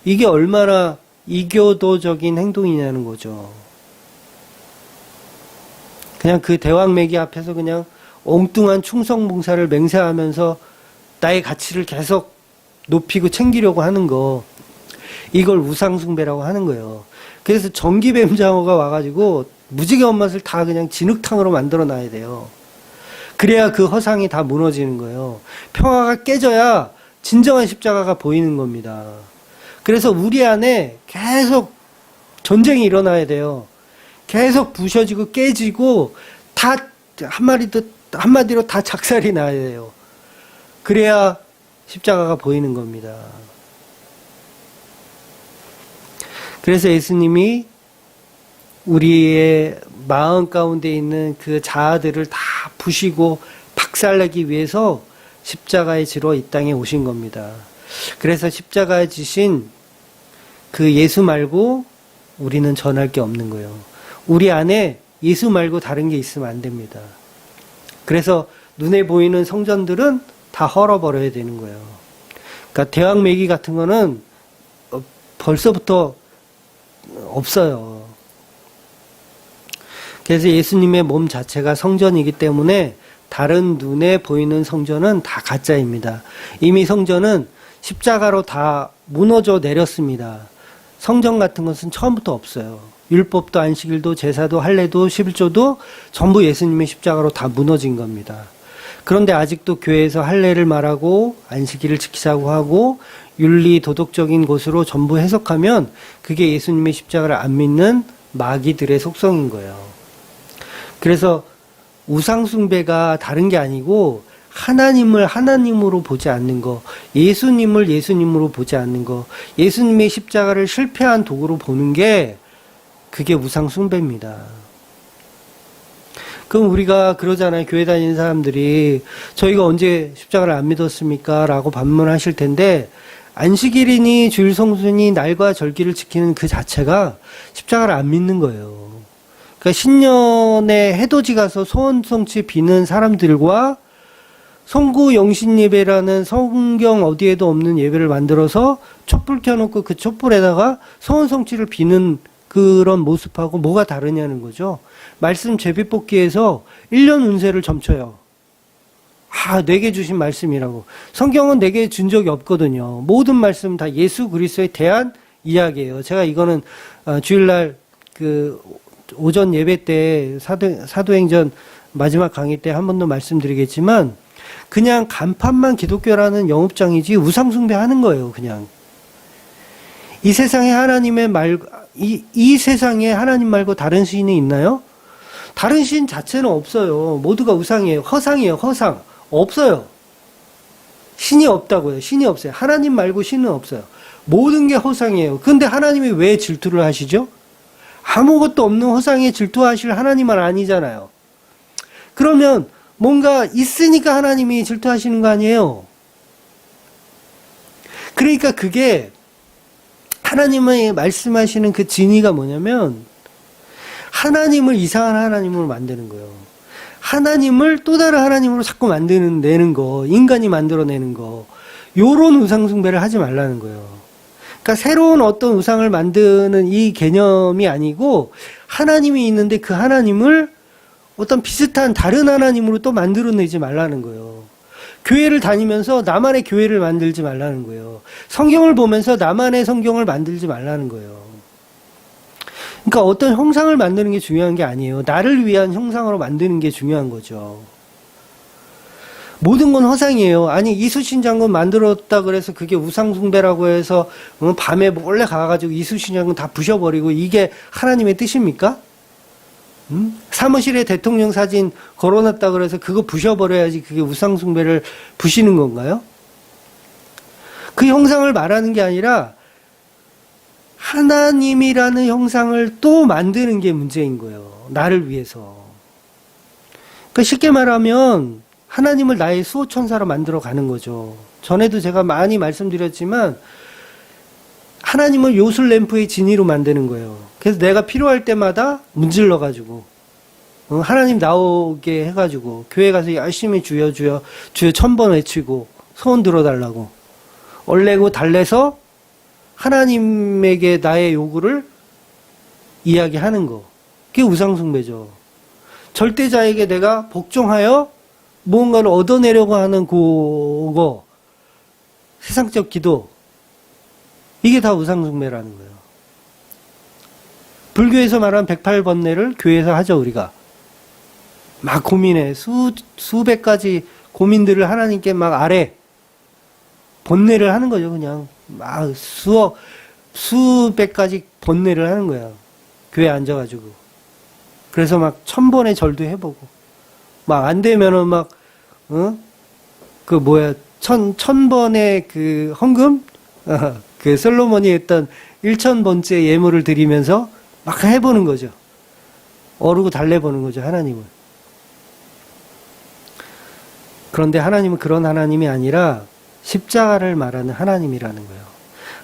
이게 얼마나 이교도적인 행동이냐는 거죠. 그냥 그 대왕매기 앞에서 그냥 엉뚱한 충성봉사를 맹세하면서 나의 가치를 계속 높이고 챙기려고 하는 거, 이걸 우상숭배라고 하는 거예요. 그래서 전기뱀장어가 와가지고 무지개 연못을 다 그냥 진흙탕으로 만들어 놔야 돼요. 그래야 그 허상이 다 무너지는 거예요. 평화가 깨져야 진정한 십자가가 보이는 겁니다. 그래서 우리 안에 계속 전쟁이 일어나야 돼요. 계속 부셔지고 깨지고 다 한마디로 다 작살이 나야 돼요. 그래야 십자가가 보이는 겁니다. 그래서 예수님이 우리의 마음 가운데 있는 그 자아들을 다 부시고 박살내기 위해서 십자가에 지러 이 땅에 오신 겁니다. 그래서 십자가에 지신 그 예수 말고 우리는 전할 게 없는 거예요. 우리 안에 예수 말고 다른 게 있으면 안 됩니다. 그래서 눈에 보이는 성전들은 다 헐어버려야 되는 거예요. 그러니까 대왕매기 같은 거는 벌써부터 없어요. 그래서 예수님의 몸 자체가 성전이기 때문에 다른 눈에 보이는 성전은 다 가짜입니다. 이미 성전은 십자가로 다 무너져 내렸습니다. 성전 같은 것은 처음부터 없어요. 율법도 안식일도 제사도 할례도 11조도 전부 예수님의 십자가로 다 무너진 겁니다. 그런데 아직도 교회에서 할례를 말하고 안식일을 지키자고 하고 윤리 도덕적인 것으로 전부 해석하면 그게 예수님의 십자가를 안 믿는 마귀들의 속성인 거예요. 그래서 우상숭배가 다른 게 아니고 하나님을 하나님으로 보지 않는 거, 예수님을 예수님으로 보지 않는 거, 예수님의 십자가를 실패한 도구로 보는 게 그게 우상숭배입니다. 그럼 우리가 그러잖아요. 교회 다니는 사람들이 저희가 언제 십자가를 안 믿었습니까? 라고 반문하실 텐데 안식일이니 주일 성수니 날과 절기를 지키는 그 자체가 십자가를 안 믿는 거예요. 그러니까 신년에 해돋이 가서 소원성취 비는 사람들과 성구 영신 예배라는 성경 어디에도 없는 예배를 만들어서 촛불 켜놓고 그 촛불에다가 소원성취를 비는 그런 모습하고 뭐가 다르냐는 거죠. 말씀 제비뽑기에서 1년 운세를 점쳐요. 내게 주신 말씀이라고. 성경은 내게 준 적이 없거든요. 모든 말씀 다 예수 그리스도에 대한 이야기예요. 제가 이거는 주일날 그 오전 예배 때 사도행전 마지막 강의 때 한 번 더 말씀드리겠지만 그냥 간판만 기독교라는 영업장이지 우상숭배하는 거예요. 그냥 이 세상에 이 세상에 하나님 말고 다른 신이 있나요? 다른 신 자체는 없어요. 모두가 우상이에요. 허상이에요. 허상. 없어요. 신이 없다고요. 신이 없어요. 하나님 말고 신은 없어요. 모든 게 허상이에요. 그런데 하나님이 왜 질투를 하시죠? 아무것도 없는 허상에 질투하실 하나님은 아니잖아요. 그러면 뭔가 있으니까 하나님이 질투하시는 거 아니에요? 그러니까 그게 하나님의 말씀하시는 그 진의가 뭐냐면 하나님을 이상한 하나님으로 만드는 거예요. 하나님을 또 다른 하나님으로 자꾸 만드는 거, 인간이 만들어내는 거, 요런 우상숭배를 하지 말라는 거예요. 그러니까 새로운 어떤 우상을 만드는 이 개념이 아니고 하나님이 있는데 그 하나님을 어떤 비슷한 다른 하나님으로 또 만들어내지 말라는 거예요. 교회를 다니면서 나만의 교회를 만들지 말라는 거예요. 성경을 보면서 나만의 성경을 만들지 말라는 거예요. 그러니까 어떤 형상을 만드는 게 중요한 게 아니에요. 나를 위한 형상으로 만드는 게 중요한 거죠. 모든 건 허상이에요. 아니 이순신 장군 만들었다 그래서 그게 우상숭배라고 해서 밤에 몰래 가가지고 이순신 장군 다 부셔버리고 이게 하나님의 뜻입니까? 사무실에 대통령 사진 걸어놨다 그래서 그거 부셔버려야지 그게 우상숭배를 부시는 건가요? 그 형상을 말하는 게 아니라 하나님이라는 형상을 또 만드는 게 문제인 거예요. 나를 위해서. 그러니까 쉽게 말하면 하나님을 나의 수호천사로 만들어 가는 거죠. 전에도 제가 많이 말씀드렸지만 하나님을 요술램프의 진이로 만드는 거예요. 그래서 내가 필요할 때마다 문질러가지고 하나님 나오게 해가지고 교회 가서 열심히 주여 1000번 외치고 소원 들어달라고 얼레고 달래서 하나님에게 나의 요구를 이야기하는 거. 그게 우상숭배죠. 절대자에게 내가 복종하여 무언가를 얻어내려고 하는 그거 세상적 기도 이게 다 우상숭배라는 거예요. 불교에서 말하는 108번뇌를 교회에서 하죠. 우리가 막 고민해 수백 가지 고민들을 하나님께 막 아래 번뇌를 하는 거죠. 그냥 막 수백 가지 번뇌를 하는 거야. 교회에 앉아가지고. 그래서 막 1000번의 절도 해보고 막 안 되면은 막 천번의 그 헌금 그 솔로몬이 했던 1000번째 예물을 드리면서 막 해보는 거죠. 어르고 달래보는 거죠. 하나님을. 그런데 하나님은 그런 하나님이 아니라 십자가를 말하는 하나님이라는 거예요.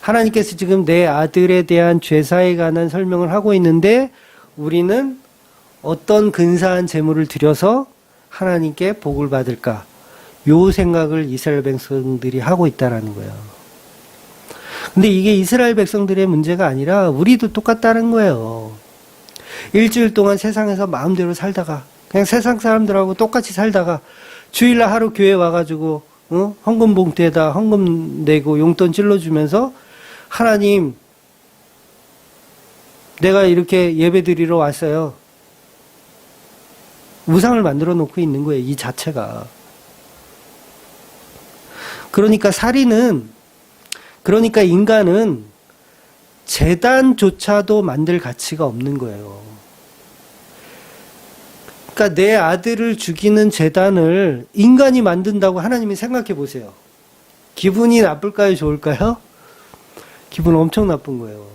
하나님께서 지금 내 아들에 대한 죄사에 관한 설명을 하고 있는데 우리는 어떤 근사한 제물을 드려서 하나님께 복을 받을까? 요 생각을 이스라엘 백성들이 하고 있다라는 거예요. 근데 이게 이스라엘 백성들의 문제가 아니라 우리도 똑같다는 거예요. 일주일 동안 세상에서 마음대로 살다가 그냥 세상 사람들하고 똑같이 살다가 주일날 하루 교회 와가지고 헌금 봉투에다 헌금 내고 용돈 찔러주면서 하나님 내가 이렇게 예배 드리러 왔어요. 우상을 만들어 놓고 있는 거예요. 이 자체가. 그러니까 인간은 재단조차도 만들 가치가 없는 거예요. 그러니까 내 아들을 죽이는 제단을 인간이 만든다고 하나님이 생각해 보세요. 기분이 나쁠까요? 좋을까요? 기분 엄청 나쁜 거예요.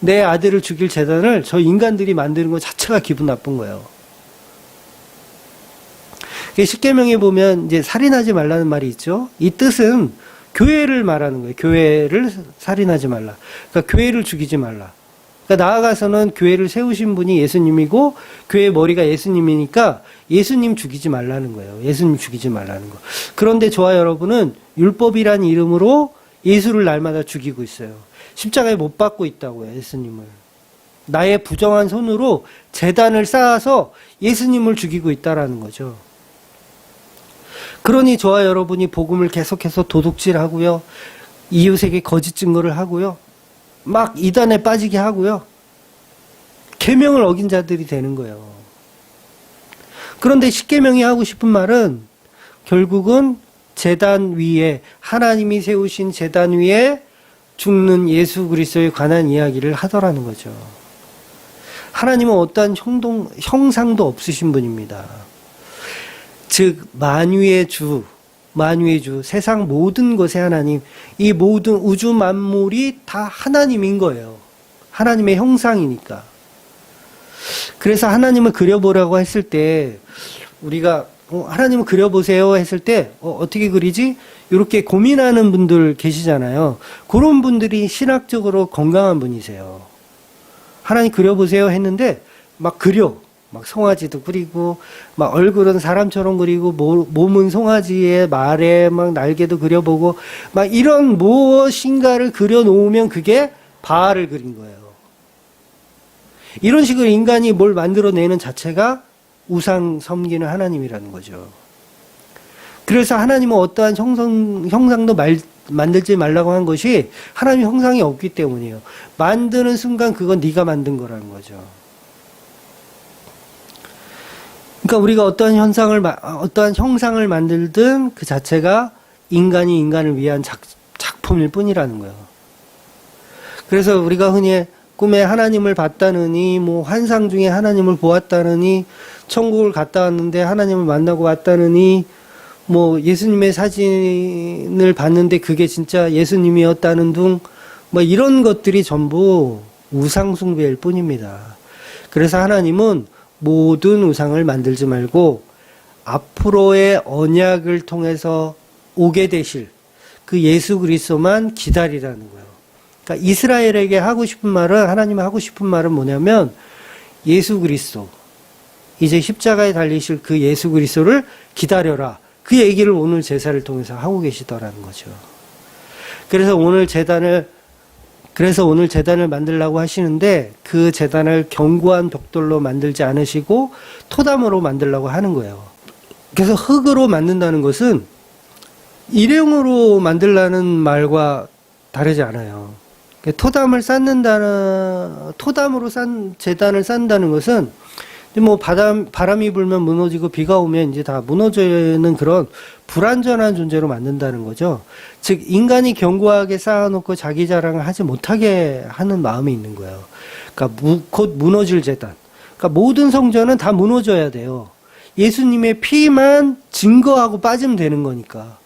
내 아들을 죽일 제단을 저 인간들이 만드는 것 자체가 기분 나쁜 거예요. 십계명에 보면 이제 살인하지 말라는 말이 있죠. 이 뜻은 교회를 말하는 거예요. 교회를 살인하지 말라. 그러니까 교회를 죽이지 말라. 그러니까 나아가서는 교회를 세우신 분이 예수님이고 교회의 머리가 예수님이니까 예수님 죽이지 말라는 거예요. 예수님 죽이지 말라는 거. 그런데 저와 여러분은 율법이란 이름으로 예수를 날마다 죽이고 있어요. 십자가에 못 박고 있다고요. 예수님을. 나의 부정한 손으로 제단을 쌓아서 예수님을 죽이고 있다라는 거죠. 그러니 저와 여러분이 복음을 계속해서 도둑질하고요. 이웃에게 거짓 증거를 하고요. 막 이단에 빠지게 하고요. 계명을 어긴 자들이 되는 거예요. 그런데 십계명이 하고 싶은 말은 결국은 제단 위에 하나님이 세우신 제단 위에 죽는 예수 그리스도에 관한 이야기를 하더라는 거죠. 하나님은 어떠한 형상도 없으신 분입니다. 즉 만유의 주, 세상 모든 것의 하나님, 이 모든 우주 만물이 다 하나님인 거예요. 하나님의 형상이니까. 그래서 하나님을 그려보라고 했을 때 우리가 하나님을 그려보세요 했을 때 어떻게 그리지? 이렇게 고민하는 분들 계시잖아요. 그런 분들이 신학적으로 건강한 분이세요. 하나님 그려보세요 했는데 막 그려. 막 송아지도 그리고 막 얼굴은 사람처럼 그리고 몸은 송아지에 말에 막 날개도 그려보고 막 이런 무엇인가를 그려놓으면 그게 바알을 그린 거예요. 이런 식으로 인간이 뭘 만들어내는 자체가 우상 섬기는 하나님이라는 거죠. 그래서 하나님은 어떠한 형상도 만들지 말라고 한 것이 하나님 형상이 없기 때문이에요. 만드는 순간 그건 네가 만든 거라는 거죠. 그러니까 우리가 어떠한 형상을 만들든 그 자체가 인간이 인간을 위한 작품일 뿐이라는 거예요. 그래서 우리가 흔히 꿈에 하나님을 봤다느니, 환상 중에 하나님을 보았다느니, 천국을 갔다 왔는데 하나님을 만나고 왔다느니, 예수님의 사진을 봤는데 그게 진짜 예수님이었다는 둥, 이런 것들이 전부 우상숭배일 뿐입니다. 그래서 하나님은 모든 우상을 만들지 말고 앞으로의 언약을 통해서 오게 되실 그 예수 그리스도만 기다리라는 거예요. 그러니까 이스라엘에게 하나님이 하고 싶은 말은 뭐냐면 예수 그리스도, 이제 십자가에 달리실 그 예수 그리스도를 기다려라. 그 얘기를 오늘 제사를 통해서 하고 계시더라는 거죠. 그래서 오늘 제단을 만들려고 하시는데 그 제단을 견고한 벽돌로 만들지 않으시고 토담으로 만들려고 하는 거예요. 그래서 흙으로 만든다는 것은 일용으로 만들라는 말과 다르지 않아요. 토담으로 싼 제단을 쌓는다는 것은 바람이 불면 무너지고 비가 오면 이제 다 무너지는 그런 불완전한 존재로 만든다는 거죠. 즉 인간이 견고하게 쌓아놓고 자기 자랑을 하지 못하게 하는 마음이 있는 거예요. 그러니까 곧 무너질 제단. 그러니까 모든 성전은 다 무너져야 돼요. 예수님의 피만 증거하고 빠지면 되는 거니까.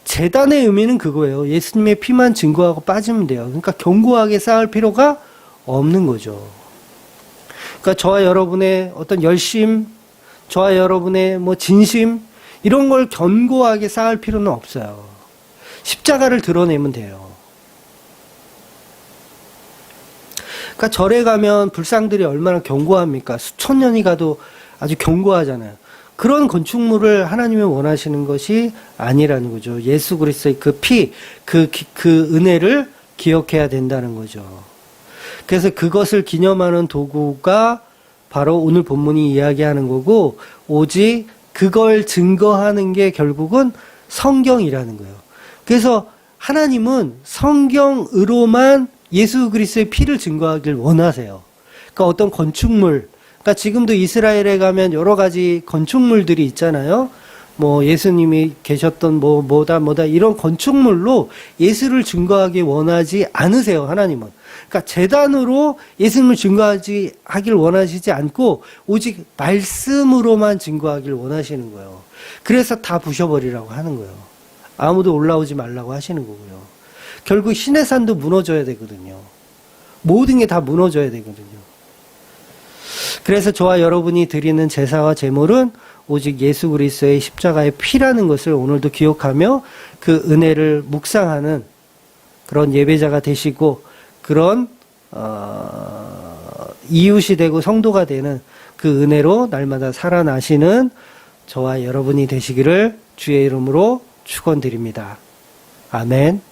제단의 의미는 그거예요. 예수님의 피만 증거하고 빠지면 돼요. 그러니까 견고하게 쌓을 필요가 없는 거죠. 그러니까 저와 여러분의 어떤 열심, 저와 여러분의 진심, 이런 걸 견고하게 쌓을 필요는 없어요. 십자가를 드러내면 돼요. 그러니까 절에 가면 불상들이 얼마나 견고합니까? 수천 년이 가도 아주 견고하잖아요. 그런 건축물을 하나님이 원하시는 것이 아니라는 거죠. 예수 그리스도의 그 피, 그 은혜를 기억해야 된다는 거죠. 그래서 그것을 기념하는 도구가 바로 오늘 본문이 이야기하는 거고, 오직 그걸 증거하는 게 결국은 성경이라는 거예요. 그래서 하나님은 성경으로만 예수 그리스도의 피를 증거하길 원하세요. 그러니까 어떤 건축물, 그러니까 지금도 이스라엘에 가면 여러 가지 건축물들이 있잖아요. 예수님이 계셨던 뭐다 이런 건축물로 예수를 증거하기 원하지 않으세요, 하나님은. 그러니까 재단으로 예수님을 증거하길 원하시지 않고 오직 말씀으로만 증거하길 원하시는 거예요. 그래서 다 부셔버리라고 하는 거예요. 아무도 올라오지 말라고 하시는 거고요. 결국 신의 산도 무너져야 되거든요. 모든 게 다 무너져야 되거든요. 그래서 저와 여러분이 드리는 제사와 제물은 오직 예수 그리스도의 십자가의 피라는 것을 오늘도 기억하며 그 은혜를 묵상하는 그런 예배자가 되시고 그런 이웃이 되고 성도가 되는 그 은혜로 날마다 살아나시는 저와 여러분이 되시기를 주의 이름으로 축원드립니다. 아멘.